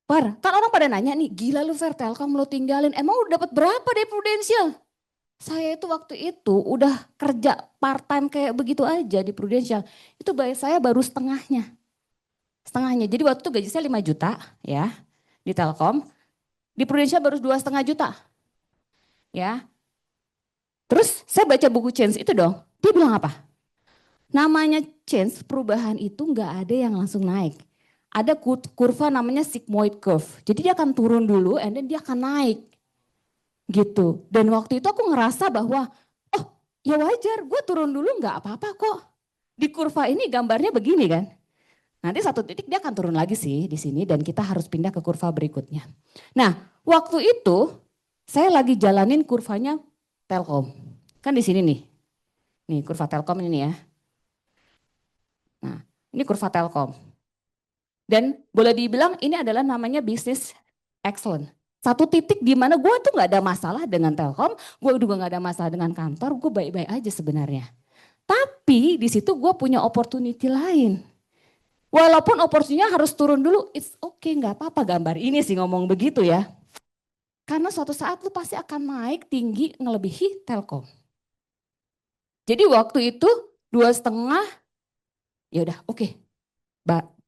Par, kan orang pada nanya nih, gila lu Fer, Telkom lu tinggalin, emang udah dapat berapa dari Prudential? Saya itu waktu itu udah kerja part time kayak begitu aja di Prudential. Itu bayar saya baru setengahnya. Setengahnya, jadi waktu itu gaji saya 5 juta ya di Telkom. Di Prudential baru 2,5 juta. Ya. Terus saya baca buku Change itu dong, dia bilang apa? Namanya change, perubahan itu nggak ada yang langsung naik. Ada kurva namanya sigmoid curve. Jadi dia akan turun dulu and then dia akan naik. Gitu. Dan waktu itu aku ngerasa bahwa, oh ya wajar gue turun dulu nggak apa-apa kok. Di kurva ini gambarnya begini kan. Nanti satu titik dia akan turun lagi sih di sini dan kita harus pindah ke kurva berikutnya. Nah waktu itu saya lagi jalanin kurvanya Telkom. Kan di sini nih. Nih kurva Telkom ini ya. Nah, ini kurva Telkom. Dan boleh dibilang ini adalah namanya bisnis excellent. Satu titik di mana gue tuh nggak ada masalah dengan Telkom, gue juga nggak ada masalah dengan kantor, gue baik-baik aja sebenarnya. Tapi di situ gue punya opportunity lain. Walaupun opportunity-nya harus turun dulu, it's okay, nggak apa-apa gambar ini sih ngomong begitu ya. Karena suatu saat lu pasti akan naik tinggi ngelebihi Telkom. Jadi waktu itu 2,5 Ya udah, oke,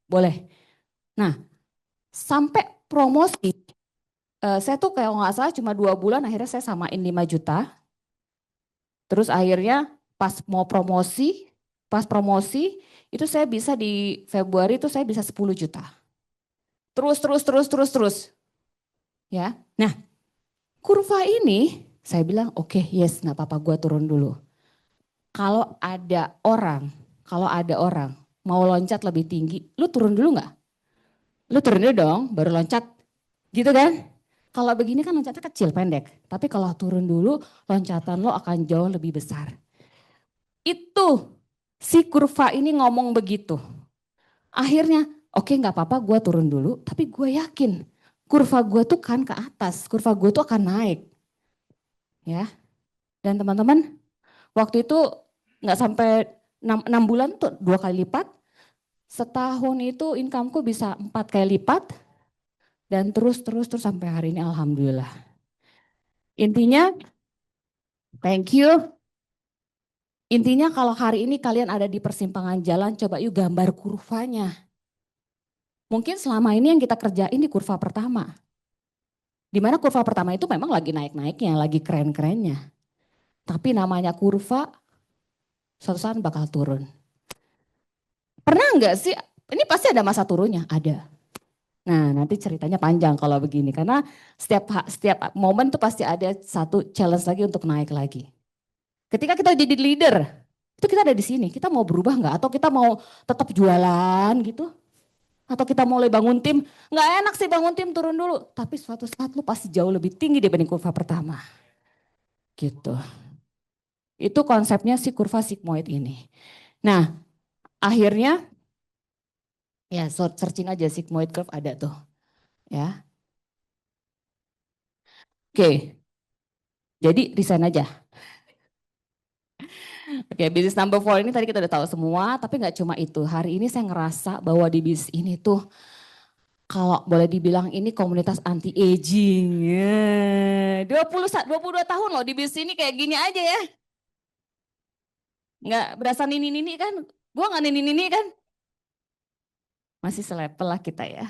boleh. Nah, sampai promosi, saya tuh kayak nggak salah cuma 2 bulan akhirnya saya samain 5 juta. Terus akhirnya pas promosi itu saya bisa di Februari itu saya bisa 10 juta. Terus. Ya. Nah, kurva ini saya bilang oke, yes, nggak apa-apa, gue turun dulu. Kalau ada orang mau loncat lebih tinggi, lu turun dulu nggak? Lu turun dulu dong, baru loncat, gitu kan? Kalau begini kan loncatnya kecil, pendek. Tapi kalau turun dulu, loncatan lo akan jauh lebih besar. Itu si kurva ini ngomong begitu. Akhirnya, oke nggak apa-apa, gue turun dulu. Tapi gue yakin kurva gue tuh kan ke atas, kurva gue tuh akan naik, ya. Dan teman-teman, waktu itu nggak sampai 6 bulan tuh 2 kali lipat. Setahun itu incomeku bisa 4 kali lipat. Dan terus sampai hari ini alhamdulillah. Intinya, thank you. Intinya kalau hari ini kalian ada di persimpangan jalan, coba yuk gambar kurvanya. Mungkin selama ini yang kita kerjain di kurva pertama. Di mana kurva pertama itu memang lagi naik-naiknya, lagi keren-kerennya. Tapi namanya kurva, suatu saat bakal turun. Pernah nggak sih, ini pasti ada masa turunnya, ada. Nah nanti ceritanya panjang kalau begini, karena setiap momen tuh pasti ada satu challenge lagi untuk naik lagi. Ketika kita jadi leader, itu kita ada di sini, kita mau berubah nggak? Atau kita mau tetap jualan gitu? Atau kita mulai bangun tim, nggak enak sih bangun tim turun dulu. Tapi suatu saat lu pasti jauh lebih tinggi dibanding kurva pertama. Gitu. Itu konsepnya si kurva sigmoid ini. Nah akhirnya, ya searching aja sigmoid curve ada tuh. Ya, oke. Jadi resign aja. Oke, bisnis number 4 ini tadi kita udah tahu semua, tapi nggak cuma itu. Hari ini saya ngerasa bahwa di bisnis ini tuh kalau boleh dibilang ini komunitas anti aging. Ya. 22 tahun loh di bisnis ini kayak gini aja ya. Nggak berasa nini-nini kan? Gua nggak nini-nini kan? Masih selevel lah kita ya.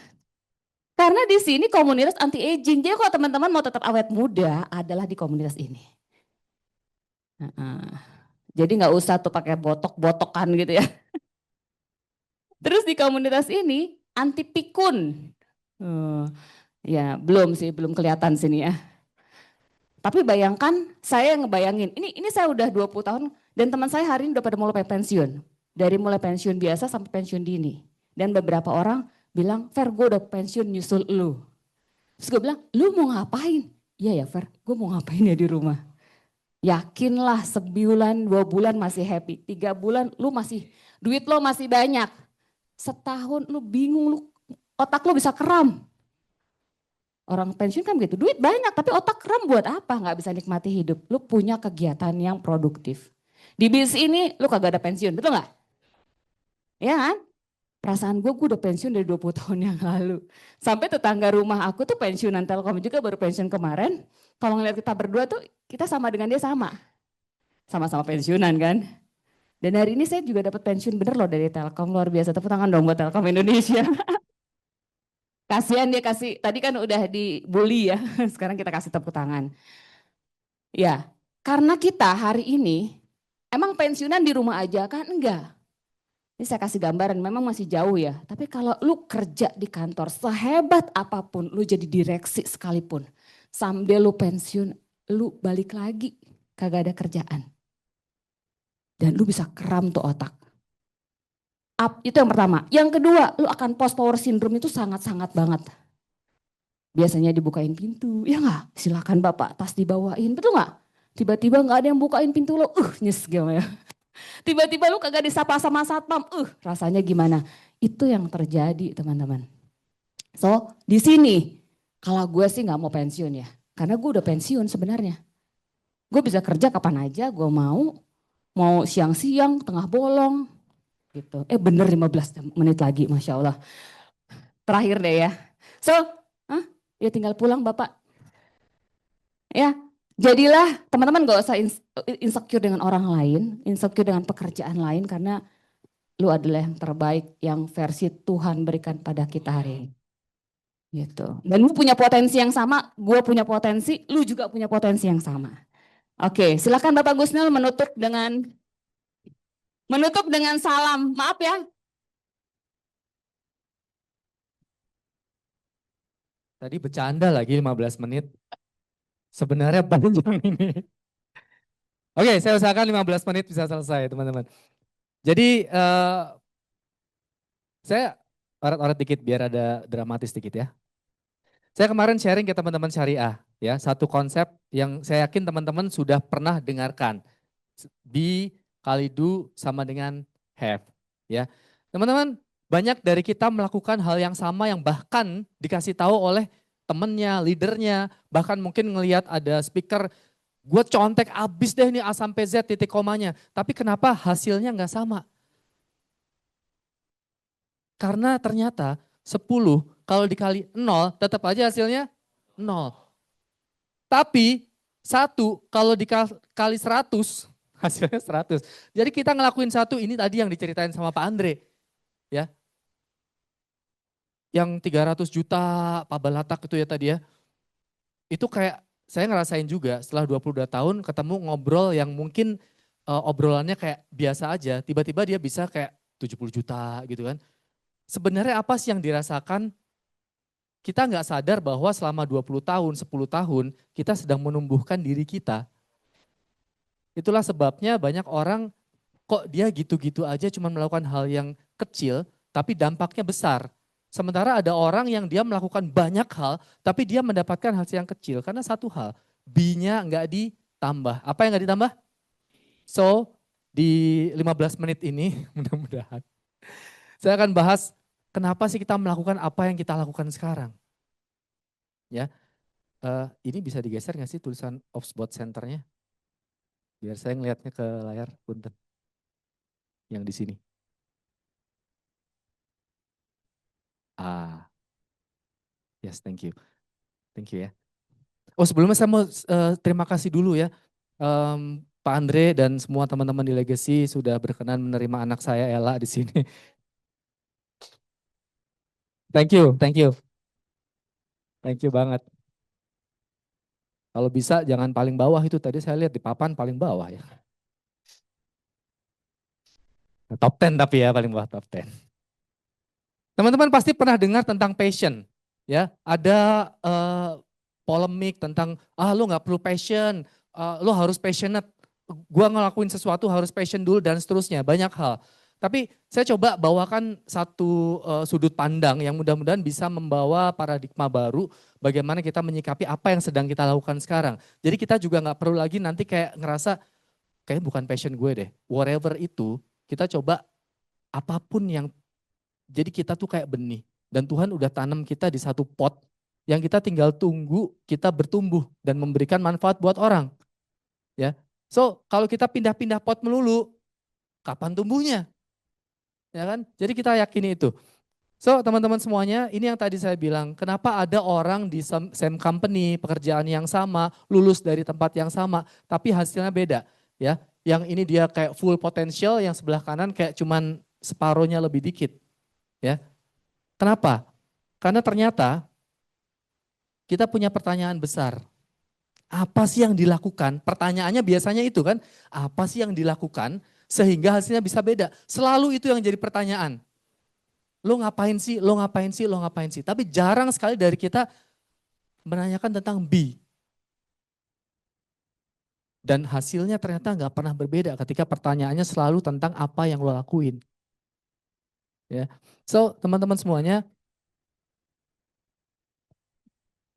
Karena di sini komunitas anti aging. Jadi kalau teman-teman mau tetap awet muda adalah di komunitas ini. Jadi nggak usah tuh pakai botok-botokan gitu ya. Terus di komunitas ini anti pikun. Ya belum sih, belum kelihatan sini ya. Tapi bayangkan, saya ngebayangin, ini saya udah 20 tahun dan teman saya hari ini udah pada mulai pensiun. Dari mulai pensiun biasa sampai pensiun dini. Dan beberapa orang bilang, Fer gue udah pensiun nyusul lu. Terus gue bilang, lu mau ngapain? Iya ya Fer, gue mau ngapain ya di rumah. Yakinlah sebulan, 2 bulan masih happy. 3 bulan lu masih, duit lo masih banyak. Setahun lu bingung, otak lu bisa kram. Orang pensiun kan begitu, duit banyak tapi otak kram buat apa? Nggak bisa nikmati hidup. Lu punya kegiatan yang produktif. Di bisnis ini lu kagak ada pensiun, betul nggak? Ya kan? Perasaan gue udah pensiun dari 20 tahun yang lalu. Sampai tetangga rumah aku tuh pensiunan Telkom juga baru pensiun kemarin. Kalau ngeliat kita berdua tuh kita sama dengan dia sama. Sama-sama pensiunan kan. Dan hari ini saya juga dapat pensiun bener loh dari Telkom. Luar biasa, tepuk tangan dong buat Telkom Indonesia. Kasihan dia kasih, tadi kan udah dibully ya, sekarang kita kasih tepuk tangan. Ya, karena kita hari ini, emang pensiunan di rumah aja kan? Enggak. Ini saya kasih gambaran, memang masih jauh ya. Tapi kalau lu kerja di kantor, sehebat apapun, lu jadi direksi sekalipun. Sambil lu pensiun, lu balik lagi, kagak ada kerjaan. Dan lu bisa kram tuh otak. Itu yang pertama. Yang kedua, lu akan post power syndrome itu sangat-sangat banget. Biasanya dibukain pintu, ya nggak? Silakan Bapak, tas dibawain, betul nggak? Tiba-tiba nggak ada yang bukain pintu lo, nyes gimana ya? Tiba-tiba lu kagak disapa sama satpam, rasanya gimana? Itu yang terjadi teman-teman. So di sini, kalau gue sih nggak mau pensiun ya, karena gue udah pensiun sebenarnya. Gue bisa kerja kapan aja, gue mau siang-siang, tengah bolong, gitu. Bener 15 menit lagi, Masya Allah. Terakhir deh ya. So, ya tinggal pulang Bapak. Ya, jadilah teman-teman gak usah insecure dengan orang lain, insecure dengan pekerjaan lain karena lu adalah yang terbaik yang versi Tuhan berikan pada kita hari ini. Gitu. Dan lu punya potensi yang sama, gue punya potensi, lu juga punya potensi yang sama. Oke, silakan Bapak Gusnul menutup dengan salam. Maaf ya. Tadi bercanda lagi 15 menit. Sebenarnya panjang ini. Oke, saya usahakan 15 menit bisa selesai teman-teman. Jadi saya orat-orat dikit biar ada dramatis dikit ya. Saya kemarin sharing ke teman-teman syariah ya, satu konsep yang saya yakin teman-teman sudah pernah dengarkan. Be kali do sama dengan have ya. Teman-teman, banyak dari kita melakukan hal yang sama yang bahkan dikasih tahu oleh temennya, leadernya, bahkan mungkin ngelihat ada speaker, gue contek abis deh ini A sampai Z titik komanya. Tapi kenapa hasilnya nggak sama? Karena ternyata 10 kalau dikali 0 tetap aja hasilnya 0. Tapi 1 kalau dikali 100 hasilnya 100. Jadi kita ngelakuin 1 ini tadi yang diceritain sama Pak Andre. Ya. Yang 300 juta Pak Balatak itu ya tadi ya. Itu kayak saya ngerasain juga setelah 22 tahun ketemu ngobrol yang mungkin obrolannya kayak biasa aja. Tiba-tiba dia bisa kayak 70 juta gitu kan. Sebenarnya apa sih yang dirasakan? Kita nggak sadar bahwa selama 20 tahun, 10 tahun kita sedang menumbuhkan diri kita. Itulah sebabnya banyak orang kok dia gitu-gitu aja cuma melakukan hal yang kecil tapi dampaknya besar. Sementara ada orang yang dia melakukan banyak hal tapi dia mendapatkan hasil yang kecil karena satu hal, B-nya nggak ditambah. Apa yang nggak ditambah? So di 15 menit ini mudah-mudahan saya akan bahas kenapa sih kita melakukan apa yang kita lakukan sekarang. Ya, ini bisa digeser nggak sih tulisan Offspot Centernya? Biar saya ngelihatnya ke layar, punten. Yang di sini. Ah, yes, thank you. Thank you ya. Oh sebelumnya saya mau terima kasih dulu ya. Pak Andre dan semua teman-teman di Legacy sudah berkenan menerima anak saya Ella di sini. Thank you, thank you. Thank you banget. Kalau bisa jangan paling bawah itu tadi saya lihat di papan paling bawah ya. Top 10 tapi ya paling bawah top 10. Teman-teman pasti pernah dengar tentang passion. Ya, ada polemik tentang lu nggak perlu passion, lu harus passionate. Gua ngelakuin sesuatu harus passion dulu dan seterusnya, banyak hal. Tapi saya coba bawakan satu sudut pandang yang mudah-mudahan bisa membawa paradigma baru bagaimana kita menyikapi apa yang sedang kita lakukan sekarang. Jadi kita juga nggak perlu lagi nanti kayak ngerasa kayak bukan passion gue deh. Whatever itu, kita coba apapun yang jadi kita tuh kayak benih. Dan Tuhan udah tanam kita di satu pot yang kita tinggal tunggu kita bertumbuh dan memberikan manfaat buat orang. Ya. So, kalau kita pindah-pindah pot melulu, kapan tumbuhnya? Ya kan? Jadi kita yakini itu. So, teman-teman semuanya, ini yang tadi saya bilang, kenapa ada orang di same company, pekerjaan yang sama, lulus dari tempat yang sama, tapi hasilnya beda, ya. Yang ini dia kayak full potential, yang sebelah kanan kayak cuman separohnya lebih dikit. Ya. Kenapa? Karena ternyata kita punya pertanyaan besar. Apa sih yang dilakukan? Pertanyaannya biasanya itu kan, apa sih yang dilakukan sehingga hasilnya bisa beda? Selalu itu yang jadi pertanyaan. Lo ngapain sih, lo ngapain sih, lo ngapain sih? Tapi jarang sekali dari kita menanyakan tentang B. Dan hasilnya ternyata nggak pernah berbeda ketika pertanyaannya selalu tentang apa yang lo lakuin. Ya. So teman-teman semuanya,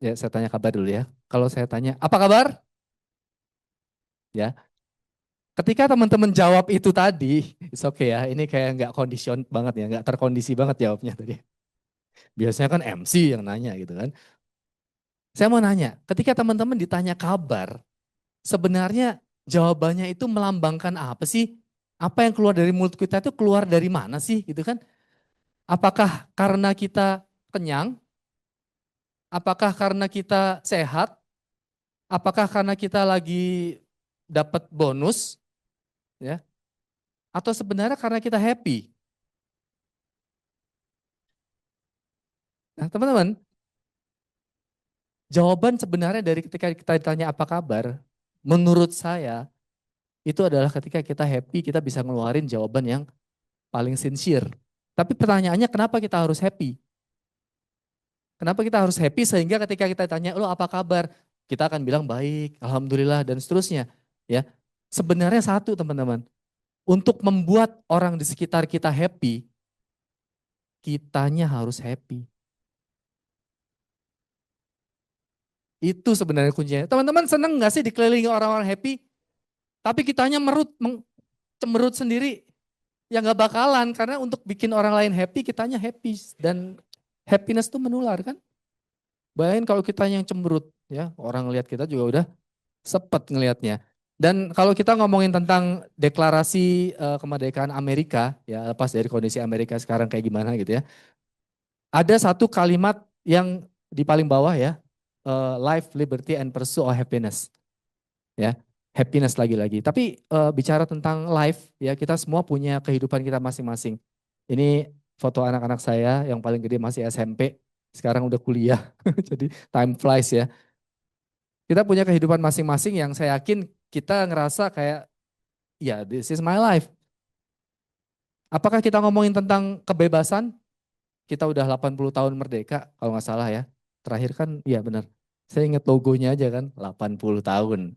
ya saya tanya kabar dulu ya. Kalau saya tanya, apa kabar? Ya, ketika teman-teman jawab itu tadi, it's okay ya, ini kayak nggak condition banget ya, nggak terkondisi banget jawabnya tadi. Biasanya kan MC yang nanya gitu kan. Saya mau nanya, ketika teman-teman ditanya kabar, sebenarnya jawabannya itu melambangkan apa sih? Apa yang keluar dari mulut kita itu keluar dari mana sih gitu kan? Apakah karena kita kenyang? Apakah karena kita sehat? Apakah karena kita lagi dapat bonus? Ya, atau sebenarnya karena kita happy? Nah teman-teman, jawaban sebenarnya dari ketika kita ditanya apa kabar, menurut saya itu adalah ketika kita happy, kita bisa ngeluarin jawaban yang paling sincere. Tapi pertanyaannya kenapa kita harus happy? Kenapa kita harus happy sehingga ketika kita tanya, lo apa kabar? Kita akan bilang baik, alhamdulillah dan seterusnya. Ya, sebenarnya satu teman-teman, untuk membuat orang di sekitar kita happy, kitanya harus happy. Itu sebenarnya kuncinya. Teman-teman seneng gak sih dikelilingi orang-orang happy? Tapi kitanya cemberut sendiri. Ya nggak bakalan, karena untuk bikin orang lain happy, kitanya happy. Dan happiness itu menular kan. Bayangin kalau kita yang cemberut, ya orang lihat kita juga udah sepet ngelihatnya. Dan kalau kita ngomongin tentang deklarasi kemerdekaan Amerika, ya lepas dari kondisi Amerika sekarang kayak gimana gitu ya. Ada satu kalimat yang di paling bawah ya, life, liberty, and pursuit of happiness. Ya, happiness lagi-lagi. Tapi bicara tentang life, ya kita semua punya kehidupan kita masing-masing. Ini foto anak-anak saya yang paling gede masih SMP, sekarang udah kuliah. Jadi time flies ya. Kita punya kehidupan masing-masing yang saya yakin kita ngerasa kayak, ya this is my life. Apakah kita ngomongin tentang kebebasan? Kita udah 80 tahun merdeka, kalau nggak salah ya. Terakhir kan, iya benar. Saya ingat logonya aja kan, 80 tahun.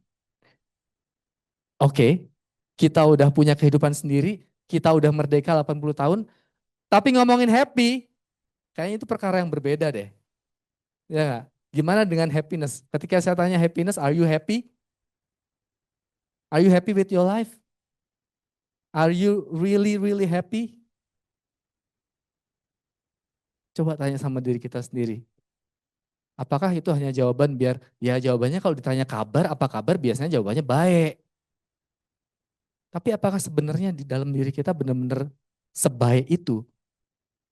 Oke, kita udah punya kehidupan sendiri, kita udah merdeka 80 tahun, tapi ngomongin happy, kayaknya itu perkara yang berbeda deh. Ya nggak? Gimana dengan happiness? Ketika saya tanya happiness, are you happy? Are you happy with your life? Are you really, really happy? Coba tanya sama diri kita sendiri. Apakah itu hanya jawaban biar, ya jawabannya kalau ditanya kabar, apa kabar, biasanya jawabannya baik. Tapi apakah sebenarnya di dalam diri kita benar-benar sebaik itu?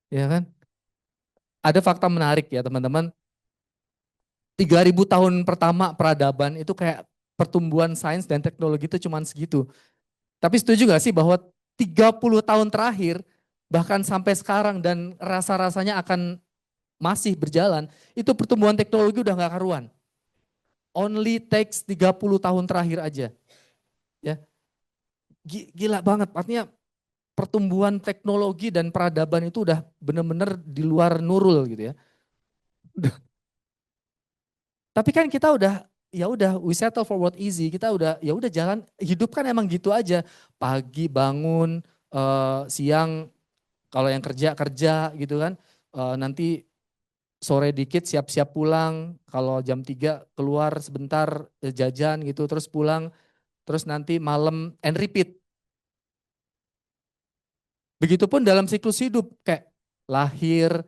Ya kan? Ada fakta menarik ya teman-teman. 3000 tahun pertama peradaban itu kayak pertumbuhan sains dan teknologi itu cuman segitu. Tapi setuju gak sih bahwa 30 tahun terakhir bahkan sampai sekarang dan rasa-rasanya akan masih berjalan, itu pertumbuhan teknologi udah gak karuan. Only takes 30 tahun terakhir aja. Ya, gila banget. Artinya pertumbuhan teknologi dan peradaban itu udah benar-benar di luar nurul gitu ya. Tapi kan kita udah, ya udah we settle for what easy. Kita udah, ya udah jalan, hidup kan emang gitu aja. Pagi bangun, siang kalau yang kerja kerja gitu kan. Nanti sore dikit siap-siap pulang. Kalau jam 3 keluar sebentar jajan gitu terus pulang. Terus nanti malam and repeat. Begitupun dalam siklus hidup kayak lahir,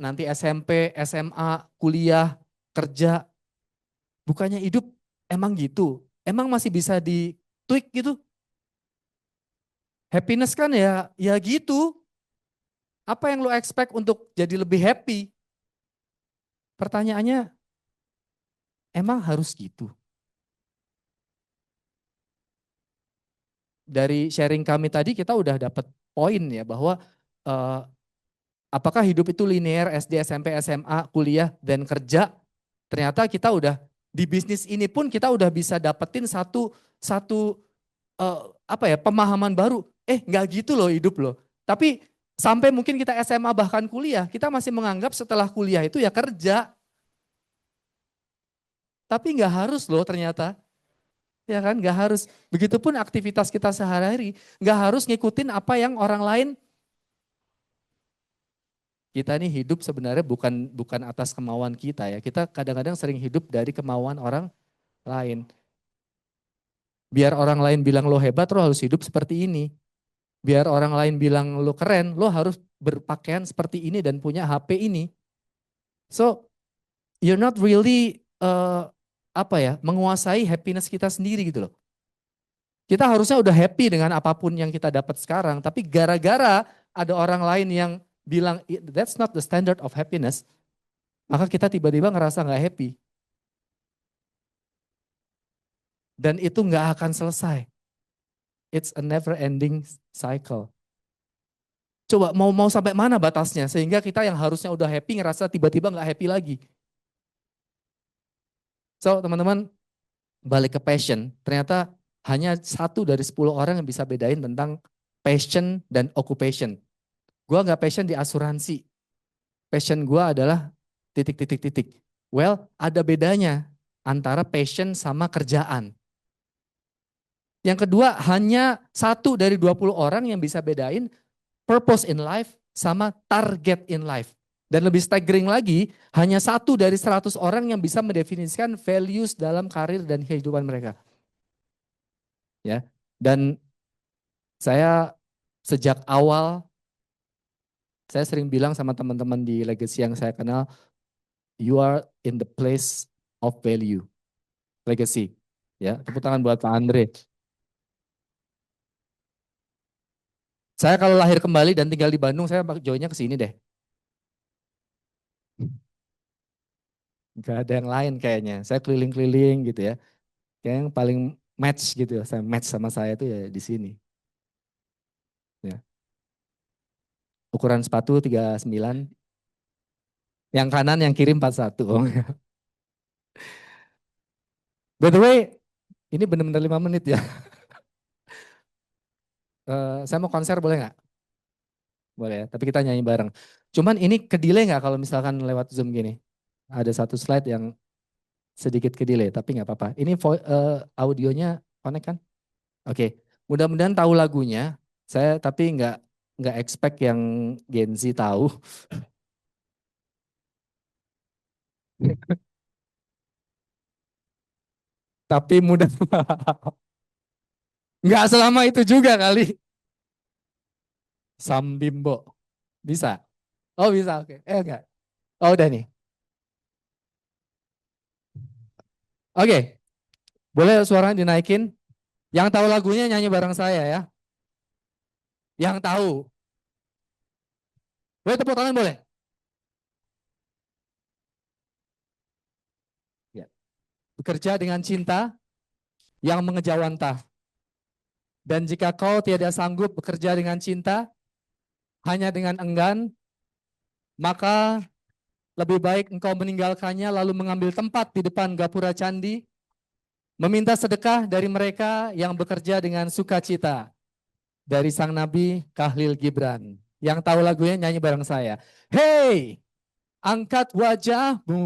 nanti SMP, SMA, kuliah, kerja. Bukannya hidup emang gitu. Emang masih bisa di tweak gitu. Happiness kan ya ya gitu. Apa yang lo expect untuk jadi lebih happy? Pertanyaannya emang harus gitu? Dari sharing kami tadi kita udah dapat poin ya bahwa eh, apakah hidup itu linear SD, SMP, SMA, kuliah dan kerja? Ternyata kita udah di bisnis ini pun kita udah bisa dapetin satu satu apa ya pemahaman baru. Nggak gitu loh hidup loh. Tapi sampai mungkin kita SMA bahkan kuliah, kita masih menganggap setelah kuliah itu ya kerja. Tapi nggak harus loh ternyata. Ya kan, nggak harus. Begitupun aktivitas kita sehari-hari, nggak harus ngikutin apa yang orang lain. Kita nih hidup sebenarnya bukan bukan atas kemauan kita ya. Kita kadang-kadang sering hidup dari kemauan orang lain. Biar orang lain bilang lo hebat, lo harus hidup seperti ini. Biar orang lain bilang lo keren, lo harus berpakaian seperti ini dan punya HP ini. So, you're not really apa ya, menguasai happiness kita sendiri gitu loh. Kita harusnya udah happy dengan apapun yang kita dapat sekarang, tapi gara-gara ada orang lain yang bilang that's not the standard of happiness, maka kita tiba-tiba ngerasa nggak happy. Dan itu nggak akan selesai. It's a never ending cycle. Coba mau sampai mana batasnya sehingga kita yang harusnya udah happy ngerasa tiba-tiba nggak happy lagi. So teman-teman balik ke passion, ternyata hanya 1 dari 10 orang yang bisa bedain tentang passion dan occupation. Gua nggak passion di asuransi, passion gua adalah titik. Well, ada bedanya antara passion sama kerjaan. Yang kedua, hanya 1 dari 20 orang yang bisa bedain purpose in life sama target in life. Dan lebih staggering lagi, hanya 1 dari 100 orang yang bisa mendefinisikan values dalam karir dan kehidupan mereka. Ya, dan saya sejak awal, saya sering bilang sama teman-teman di legacy yang saya kenal, you are in the place of value. Legacy. Ya, tepuk tangan buat Pak Andre. Saya kalau lahir kembali dan tinggal di Bandung, saya joinnya ke sini deh. Gak ada yang lain kayaknya. Saya keliling-keliling gitu ya. Kayak yang paling match gitu ya. Saya match sama saya itu ya di sini. Ya. Ukuran sepatu 39. Yang kanan, yang kiri 41. By the way, ini benar-benar 5 menit ya. Saya mau konser boleh nggak? Boleh ya, tapi kita nyanyi bareng. Cuman ini ke delay nggak kalau misalkan lewat Zoom gini? Ada 1 slide yang sedikit ke delay, tapi nggak apa-apa. Ini audionya connect kan? Oke, mudah-mudahan tahu lagunya. Saya tapi nggak expect yang Gen Z tahu. Tapi mudah nggak selama itu juga kali. Sam Bimbo. Bisa? Oh bisa, oke. Enggak. Oh udah nih. Oke, boleh suaranya dinaikin? Yang tahu lagunya nyanyi bareng saya ya. Yang tahu. Boleh tepuk tangan boleh? Ya. Bekerja dengan cinta yang mengejawantah. Dan jika kau tiada sanggup bekerja dengan cinta, hanya dengan enggan, maka lebih baik engkau meninggalkannya lalu mengambil tempat di depan gapura candi, meminta sedekah dari mereka yang bekerja dengan sukacita. Dari Sang Nabi Khalil Gibran. Yang tahu lagunya nyanyi bareng saya. Hey, angkat wajahmu,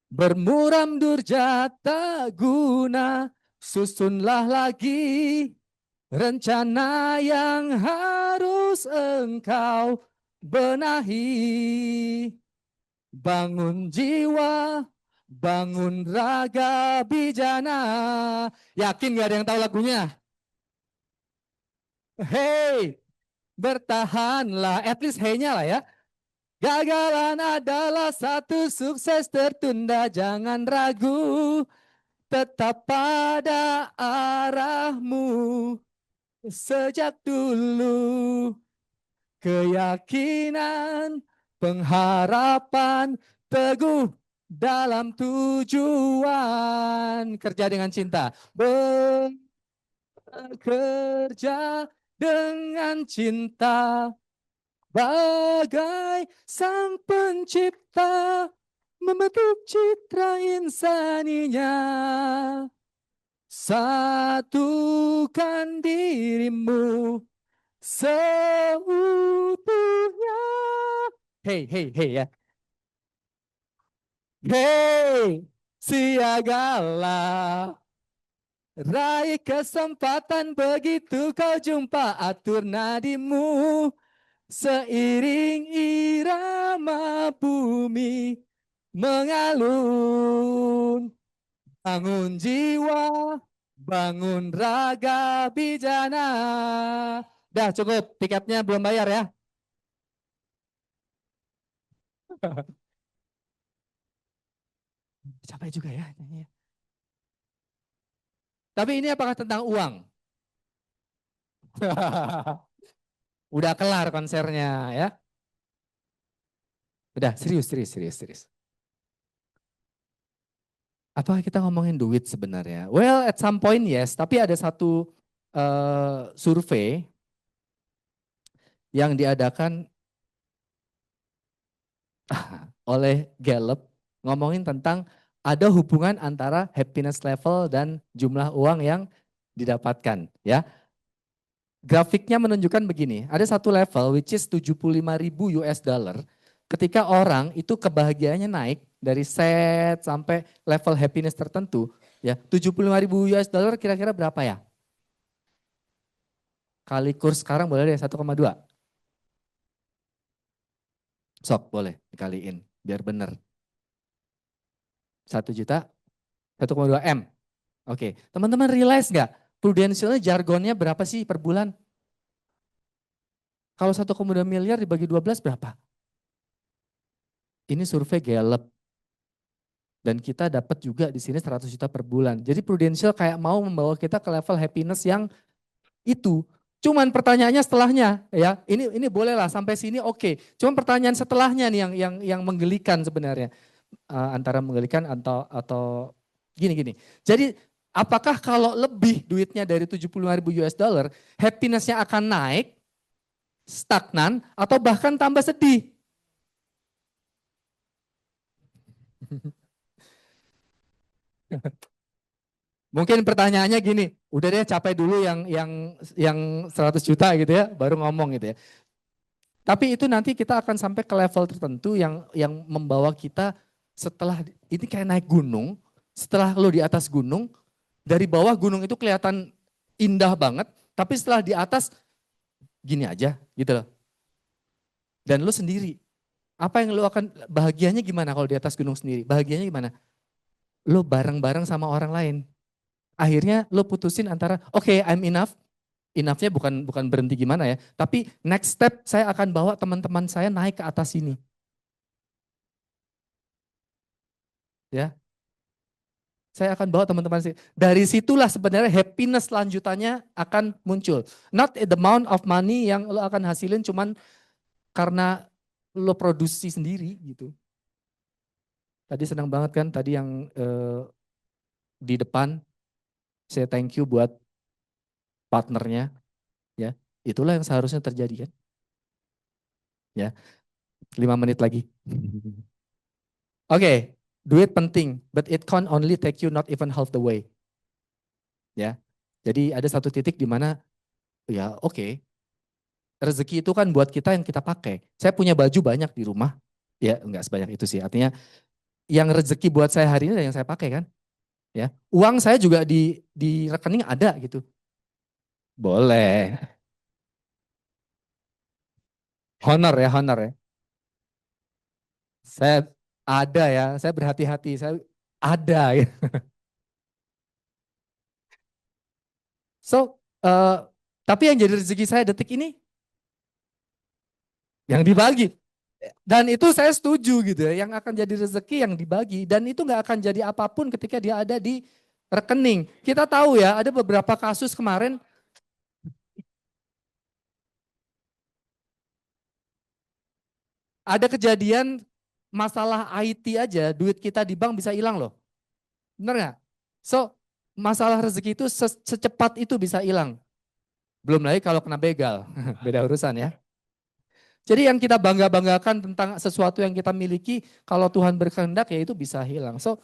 bermuram durja tak guna, susunlah lagi rencana yang harus engkau benahi. Bangun jiwa, bangun raga bijana. Yakin gak ada yang tahu lagunya? Hey, bertahanlah, at least hey-nya lah ya. Gagalan adalah satu sukses tertunda, jangan ragu, tetap pada arahmu. Sejak dulu, keyakinan, pengharapan, teguh dalam tujuan. Kerja dengan cinta. Bekerja dengan cinta. Bagai sang pencipta membentuk citra insaninya. Satukan dirimu seutuhnya. Hey ya. Hey, siagalah. Raih kesempatan begitu kau jumpa, atur nadimu. Seiring irama bumi mengalun, bangun jiwa, bangun raga bijana. Dah cukup, tiketnya belum bayar ya. Capek juga ya. Tapi ini apakah tentang uang? Udah kelar konsernya ya. Udah serius. Apakah kita ngomongin duit sebenarnya? Well, at some point yes, tapi ada satu survei yang diadakan oleh Gallup ngomongin tentang ada hubungan antara happiness level dan jumlah uang yang didapatkan, ya. Grafiknya menunjukkan begini, ada satu level which is 75.000 US dollar. Ketika orang itu kebahagiaannya naik dari set sampai level happiness tertentu, ya 75.000 US dollar kira-kira berapa ya? Kali kurs sekarang boleh deh 1,2. Sok boleh dikaliin biar bener. 1 juta 1,2 M. Oke, teman-teman realize nggak? Prudentialnya jargonnya berapa sih per bulan? Kalau 1,2 miliar dibagi 12 berapa? Ini survei Gallup. Dan kita dapat juga di sini 100 juta per bulan. Jadi Prudential kayak mau membawa kita ke level happiness yang itu. Cuman pertanyaannya setelahnya, ya. Ini bolehlah sampai sini oke. Cuman pertanyaan setelahnya nih yang menggelikan sebenarnya. Antara menggelikan atau gini. Jadi apakah kalau lebih duitnya dari 75.000 US dollar, happiness-nya akan naik, stagnan, atau bahkan tambah sedih? Mungkin pertanyaannya gini, udah deh capai dulu yang 100 juta gitu ya, baru ngomong gitu ya. Tapi itu nanti kita akan sampai ke level tertentu yang membawa kita setelah ini kayak naik gunung, setelah lo di atas gunung, dari bawah gunung itu kelihatan indah banget, tapi setelah di atas gini aja gitu loh. Dan lo sendiri, apa yang lo akan bahagianya gimana kalau di atas gunung sendiri? Bahagianya gimana? Lo bareng-bareng sama orang lain. Akhirnya lo putusin antara oke, I'm enough. Enough-nya bukan berhenti gimana ya. Tapi next step saya akan bawa teman-teman saya naik ke atas ini. Ya, saya akan bawa teman-teman saya. Dari situlah sebenarnya happiness lanjutannya akan muncul. Not the amount of money yang lo akan hasilin cuman karena lo produksi sendiri gitu. Tadi senang banget kan tadi yang di depan saya thank you buat partnernya, ya. Itulah yang seharusnya terjadi kan. Ya, 5 menit lagi. Oke, duit penting, but it can only take you not even half the way. Ya, jadi ada satu titik di mana ya oke, rezeki itu kan buat kita yang kita pakai. Saya punya baju banyak di rumah, ya enggak sebanyak itu sih. Artinya yang rezeki buat saya hari ini yang saya pakai kan. Ya, uang saya juga di rekening ada gitu. Boleh. Honor ya, honor ya. Saya ada ya, saya berhati-hati, saya ada ya. So, tapi yang jadi rezeki saya detik ini yang dibagi. Dan itu saya setuju gitu ya, yang akan jadi rezeki yang dibagi. Dan itu nggak akan jadi apapun ketika dia ada di rekening. Kita tahu ya, ada beberapa kasus kemarin, ada kejadian masalah IT aja, duit kita di bank bisa hilang loh. Bener nggak? So, masalah rezeki itu secepat itu bisa hilang. Belum lagi kalau kena begal, beda urusan ya. Jadi yang kita bangga-banggakan tentang sesuatu yang kita miliki, kalau Tuhan berkehendak ya itu bisa hilang. So,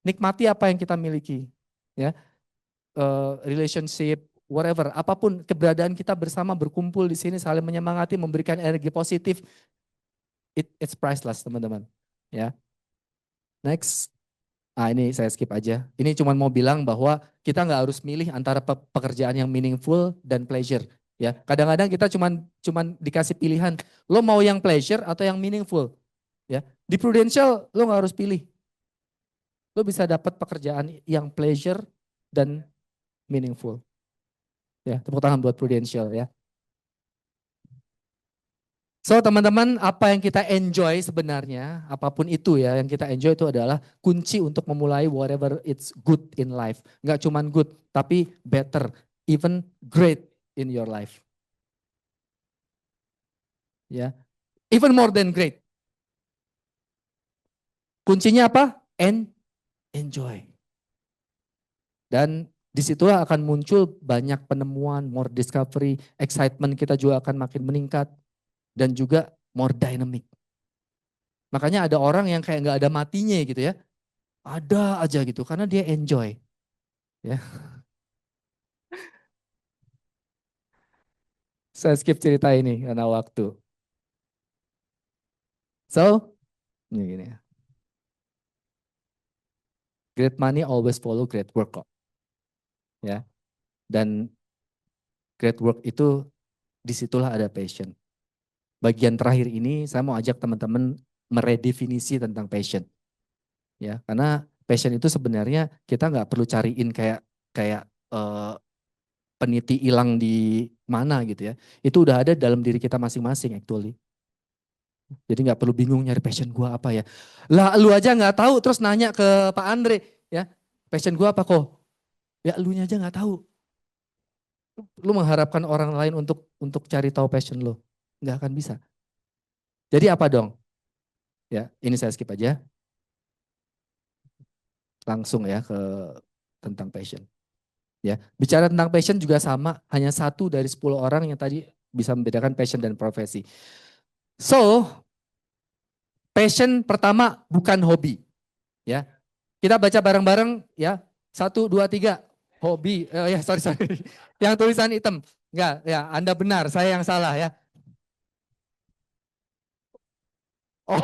nikmati apa yang kita miliki. Ya, relationship, whatever, apapun keberadaan kita bersama berkumpul di sini saling menyemangati, memberikan energi positif, it's priceless teman-teman. Ya, next. Ini saya skip aja. Ini cuma mau bilang bahwa kita nggak harus milih antara pekerjaan yang meaningful dan pleasure. Ya, kadang-kadang kita cuman dikasih pilihan. Lo mau yang pleasure atau yang meaningful? Ya, di Prudential lo nggak harus pilih. Lo bisa dapat pekerjaan yang pleasure dan meaningful. Ya, tepuk tangan buat Prudential ya. So teman-teman, apa yang kita enjoy sebenarnya, apapun itu ya, yang kita enjoy itu adalah kunci untuk memulai whatever it's good in life. Nggak cuman good, tapi better, even great in your life. Ya, even more than great. Kuncinya apa? Enjoy. Dan Disitulah akan muncul banyak penemuan, more discovery, excitement kita juga akan makin meningkat, dan juga more dynamic. Makanya ada orang yang kayak nggak ada matinya gitu ya, ada aja gitu, karena dia enjoy. Ya. Saya skip cerita ini karena waktu. So, ini gini ya. Great money always follow great work kok. Ya. Dan great work itu disitulah ada passion. Bagian terakhir ini saya mau ajak teman-teman meredefinisi tentang passion. Ya, karena passion itu sebenarnya kita nggak perlu cariin kayak kayak eh, peniti hilang di mana gitu ya. Itu udah ada dalam diri kita masing-masing actually. Jadi nggak perlu bingung nyari passion gua apa ya. Lah lu aja nggak tahu terus nanya ke Pak Andre ya. Passion gua apa kok? Ya lu aja nggak tahu. Lu mengharapkan orang lain untuk cari tahu passion lu. Nggak akan bisa. Jadi apa dong? Ya, ini saya skip aja. Langsung ya ke tentang passion. Ya, bicara tentang passion juga sama, hanya 1 dari 10 orang yang tadi bisa membedakan passion dan profesi. So, passion pertama bukan hobi. Ya, kita baca bareng-bareng ya. 1, 2, 3. Hobi. Ya sorry. Yang tulisan hitam. Enggak, ya Anda benar, saya yang salah ya. Oh.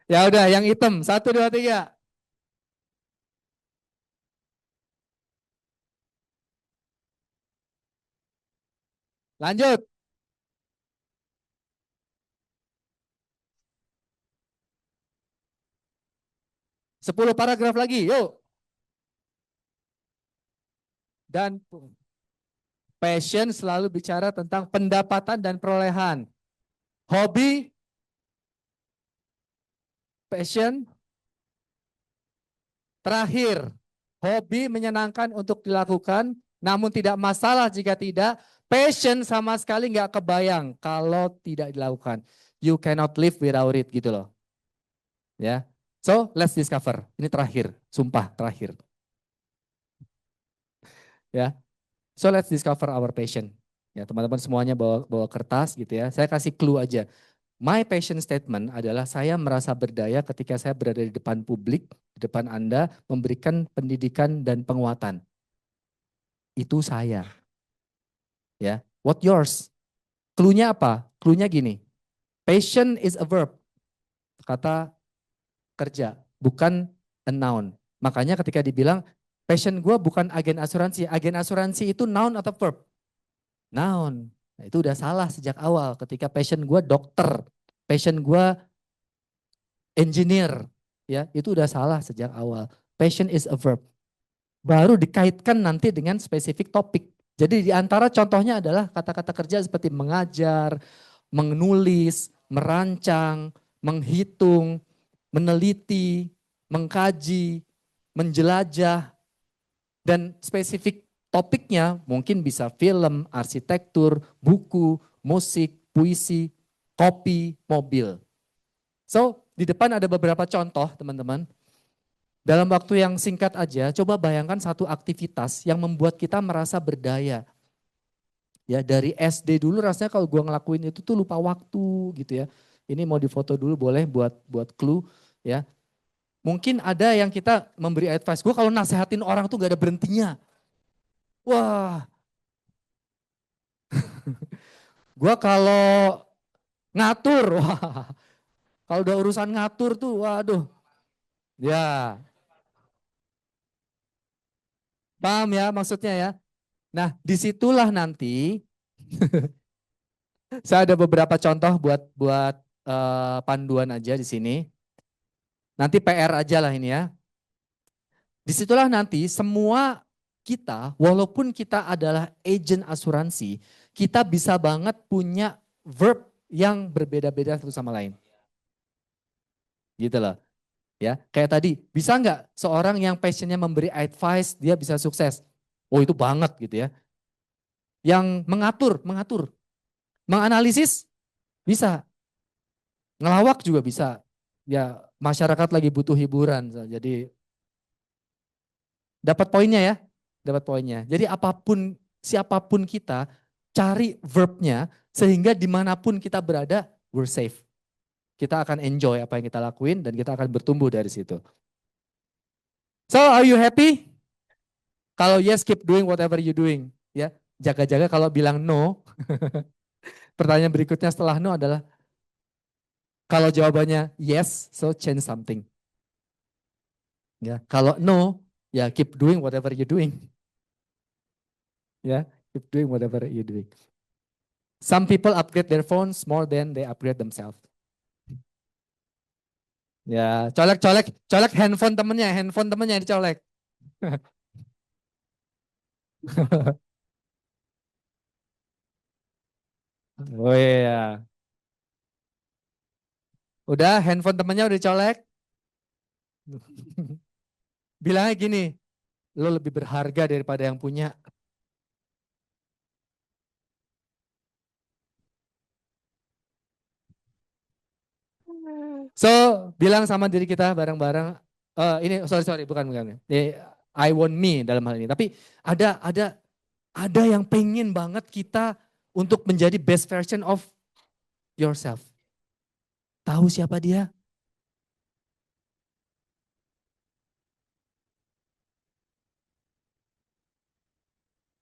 Ya udah, yang hitam. 1, 2, 3. Lanjut. 10 paragraf lagi, yuk. Dan passion selalu bicara tentang pendapatan dan perolehan. Hobi, passion, terakhir. Hobi menyenangkan untuk dilakukan, namun tidak masalah jika tidak. Passion sama sekali nggak kebayang kalau tidak dilakukan. You cannot live without it gitu loh. Ya, so let's discover. Ini terakhir, sumpah terakhir. Ya, so let's discover our passion. Ya, teman-teman semuanya bawa kertas gitu ya. Saya kasih clue aja. My passion statement adalah saya merasa berdaya ketika saya berada di depan publik, di depan Anda, memberikan pendidikan dan penguatan. Itu saya. Ya, what yours? Clue-nya apa? Clue-nya gini. Passion is a verb. Kata kerja, bukan a noun. Makanya ketika dibilang passion gue bukan agen asuransi. Agen asuransi itu noun atau verb? Noun. Nah, itu udah salah sejak awal. Ketika passion gue dokter, passion gue engineer, ya itu udah salah sejak awal. Passion is a verb. Baru dikaitkan nanti dengan spesifik topik. Jadi di antara contohnya adalah kata-kata kerja seperti mengajar, menulis, merancang, menghitung, meneliti, mengkaji, menjelajah, dan spesifik topiknya mungkin bisa film, arsitektur, buku, musik, puisi, kopi, mobil. So, di depan ada beberapa contoh teman-teman. Dalam waktu yang singkat aja, coba bayangkan satu aktivitas yang membuat kita merasa berdaya. Ya, dari SD dulu rasanya kalau gua ngelakuin itu tuh lupa waktu gitu ya. Ini mau difoto dulu boleh buat clue ya. Mungkin ada yang kita memberi advice. Gue kalau nasehatin orang tuh gak ada berhentinya. Wah, gue kalau ngatur, wah, kalau udah urusan ngatur tuh, waduh, ya, paham ya maksudnya ya. Nah, disitulah nanti saya ada beberapa contoh buat panduan aja di sini. Nanti PR aja lah ini ya. Disitulah nanti semua kita, walaupun kita adalah agent asuransi, kita bisa banget punya verb yang berbeda-beda satu sama lain. Gitu loh. Ya, kayak tadi, bisa nggak seorang yang passionnya memberi advice, dia bisa sukses? Oh itu banget gitu ya. Yang mengatur. Menganalisis, bisa. Ngelawak juga bisa. Ya, masyarakat lagi butuh hiburan. Jadi Dapat poinnya ya? Dapat poinnya. Jadi apapun, siapapun kita, cari verbnya sehingga dimanapun kita berada, we're safe. Kita akan enjoy apa yang kita lakuin dan kita akan bertumbuh dari situ. So, are you happy? Kalau yes, keep doing whatever you doing. Ya, jaga-jaga kalau bilang no. Pertanyaan berikutnya setelah no adalah, kalau jawabannya yes, so change something. Ya, kalau no, ya keep doing whatever you doing. Ya, keep doing whatever you doing. Some people upgrade their phones more than they upgrade themselves. Ya, colek handphone temennya dicolek. Oh iya. Udah handphone temennya udah dicolek. Bilangnya gini, lo lebih berharga daripada yang punya. So, bilang sama diri kita bareng-bareng, ini sorry bukan. I want me dalam hal ini. Tapi ada yang pengen banget kita untuk menjadi best version of yourself. Tahu siapa dia?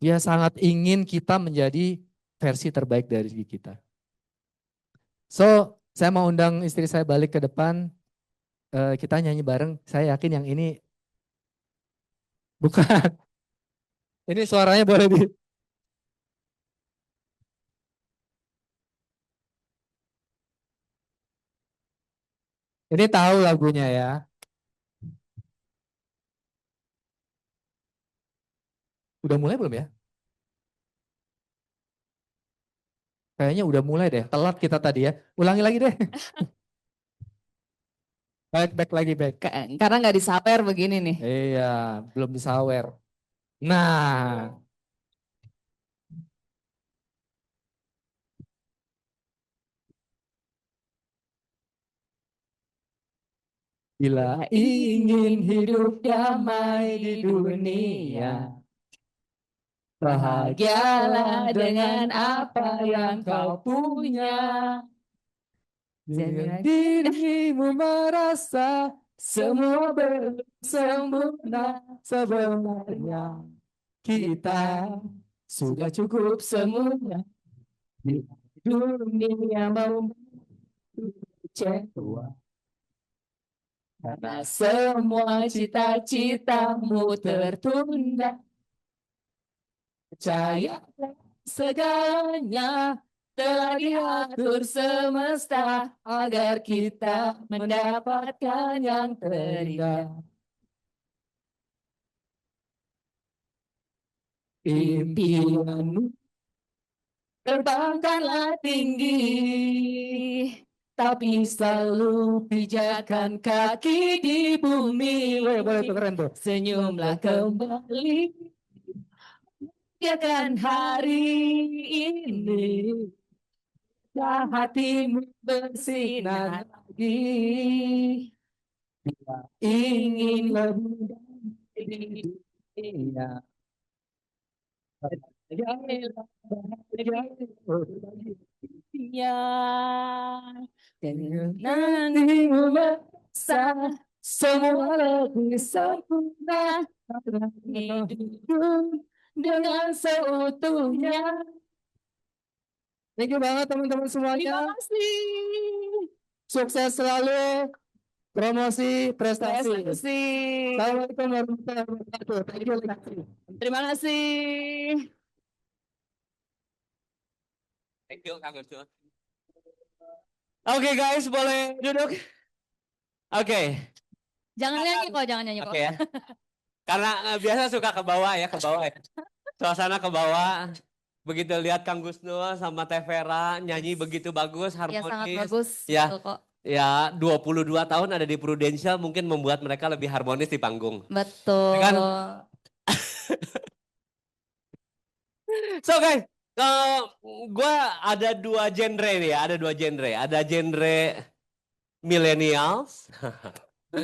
Dia sangat ingin kita menjadi versi terbaik dari diri kita. So, saya mau undang istri saya balik ke depan. Kita nyanyi bareng. Saya yakin yang ini bukan. Ini suaranya boleh di. Ini tahu lagunya ya. Udah mulai belum ya? Kayaknya udah mulai deh. Telat kita tadi ya. Ulangi lagi deh. Back lagi. Karena nggak disawer begini nih. Iya, belum disawer. Nah, bila ingin hidup damai di dunia, bahagialah dengan apa yang kau punya. Jangan dirimu merasa semua bersempurna, sebenarnya kita sudah cukup semua di dunia mau kecewa. Karena semua cita-citamu tertunda. Percaya segalanya telah diatur semesta agar kita mendapatkan yang terindah. Impianmu terbangkanlah tinggi, tapi selalu pijakan kaki di bumi. Boleh tuh, keren tuh. Senyumlah kembali, biarkan hari ini hatimu bersinar lagi. Ingin lebih dari dunia. Nantimu merasa semua lebih sempurna, hidup dengan seutuhnya. Thank you banget teman-teman semuanya. Terima kasih. Sukses selalu, promosi, prestasi. Assalamualaikum warahmatullahi wabarakatuh. Thank you. Terima kasih. Thank you, Kang Gus. Oke guys, boleh duduk. Oke. Jangan nyanyi kok, jangan nyanyi kok. Oke ya. Karena biasa suka ke bawah ya. Suasana ke bawah. Begitu lihat Kang Gusno sama Teh Vera nyanyi begitu bagus, Ya harmonis. sangat bagus. Ya. Betul kok. Ya, 22 tahun ada di Prudential mungkin membuat mereka lebih harmonis di panggung. Betul. Kan? So guys, gue ada dua genre nih ya, ada dua genre. Ada genre millennials.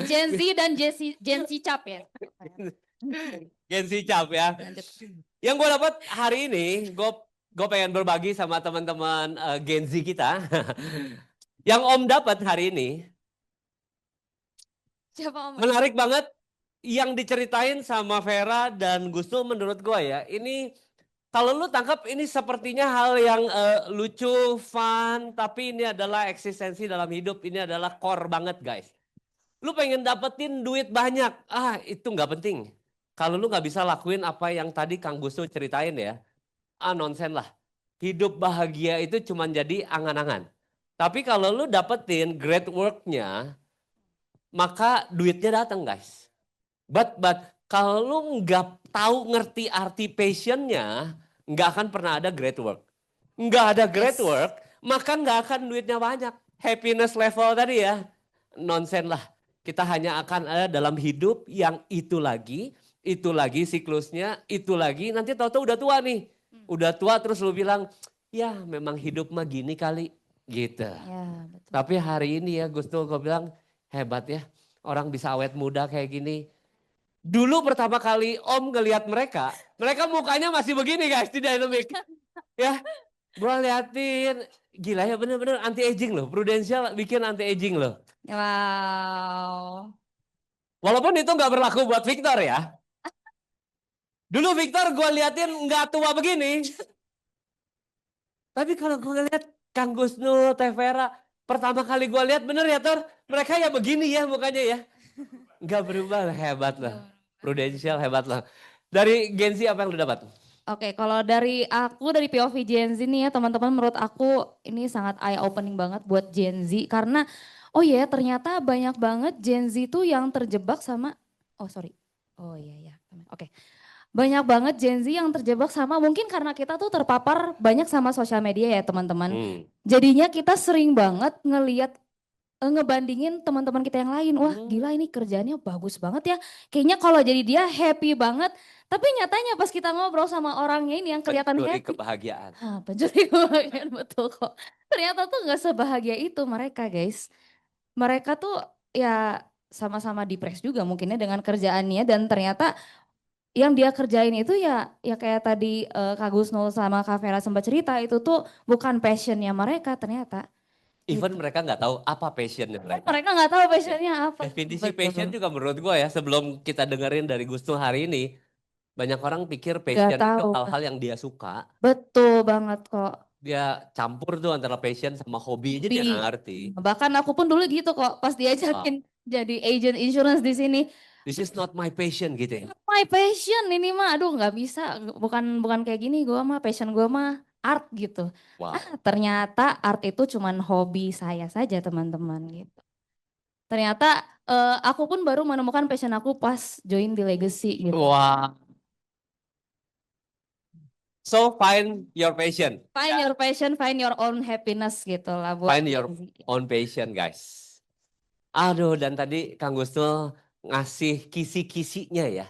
Gen Z dan Gen Z cap ya. Gen Z cap ya. Lanjut. Yang gue dapat hari ini, gue pengen berbagi sama teman-teman Gen Z kita. Yang Om dapat hari ini, Siapa Om? menarik banget. Yang diceritain sama Vera dan Gusnu menurut gue ya, ini kalau lu tangkap ini sepertinya hal yang lucu, fun, tapi ini adalah eksistensi dalam hidup, ini adalah core banget guys. Lu pengen dapetin duit banyak, itu nggak penting. Kalau lu nggak bisa lakuin apa yang tadi Kang Gusnu ceritain ya, nonsen lah. Hidup bahagia itu cuma jadi angan-angan. Tapi kalau lu dapetin great work-nya, maka duitnya datang guys. But kalau lu nggak tahu ngerti arti passion-nya, nggak akan pernah ada great work. Nggak ada great Yes. work, maka nggak akan duitnya banyak. Happiness level tadi ya, nonsen lah. Kita hanya akan ada dalam hidup yang itu lagi siklusnya, itu lagi. Nanti tahu-tahu udah tua nih. Udah tua terus lu bilang, ya memang hidup mah gini kali. Gitu. Ya, betul. Tapi hari ini ya Gusnu gue bilang, hebat ya. Orang bisa awet muda kayak gini. Dulu pertama kali Om ngelihat mereka mukanya masih begini guys di Dynamic. Ya, gue liatin, gila ya bener-bener anti-aging loh. Prudential bikin anti-aging loh. Wow. Walaupun itu nggak berlaku buat Victor ya. Dulu Victor gue liatin nggak tua begini. Tapi kalau gue lihat Kang Gusnu, Teh Vera, pertama kali gue lihat bener ya Tor, mereka ya begini ya mukanya ya. Nggak berubah, hebat lah. Prudential hebat lah. Dari Gen Z apa yang lu dapat? Oke, kalau dari aku, dari POV Gen Z nih ya teman-teman, menurut aku ini sangat eye opening banget buat Gen Z. Karena, oh ya ternyata banyak banget Gen Z tuh yang terjebak sama, oke. Banyak banget Gen Z yang terjebak sama, mungkin karena kita tuh terpapar banyak sama sosial media ya teman-teman. Jadinya kita sering banget ngebandingin teman-teman kita yang lain. Wah gila ini kerjaannya bagus banget ya. Kayaknya kalau jadi dia happy banget. Tapi nyatanya pas kita ngobrol sama orangnya ini yang kelihatan Pencuri happy. kebahagiaan. Pencuri kebahagiaan betul kok. Ternyata tuh gak sebahagia itu mereka guys. Mereka tuh ya sama-sama depres juga mungkinnya dengan kerjaannya. Dan ternyata yang dia kerjain itu ya kayak tadi Kak Gusnu sama Kak Vera sempat cerita. Itu tuh bukan passionnya mereka ternyata. Even mereka nggak tahu apa passionnya mereka. Mereka nggak tahu passionnya apa. Definisi Betul. passion juga menurut gue ya, sebelum kita dengerin dari Gusnu hari ini, banyak orang pikir passion itu tahu. hal-hal yang dia suka. Betul banget kok. Dia campur tuh antara passion sama hobi, jadi dia nggak ngerti. Bahkan aku pun dulu gitu kok, pas diajakin jadi agent insurance di sini. This is not my passion gitu ya. My passion ini mah, aduh nggak bisa, bukan kayak gini, gue mah passion gue mah art gitu. Wow. Ternyata art itu cuman hobi saya saja teman-teman gitu. Ternyata aku pun baru menemukan passion aku pas join di Legacy gitu. Wow. So find your passion. Find your passion, find your own happiness gitu lah. Find your own passion guys. Aduh, dan tadi Kang Gusnu ngasih kisi-kisinya ya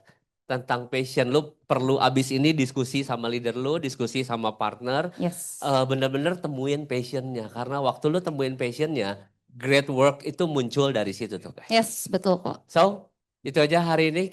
tentang passion. Lu perlu abis ini diskusi sama leader lu, diskusi sama partner. Yes. Bener-bener temuin passionnya. Karena waktu lu temuin passionnya, great work itu muncul dari situ tuh guys. Yes, betul kok. So, itu aja hari ini.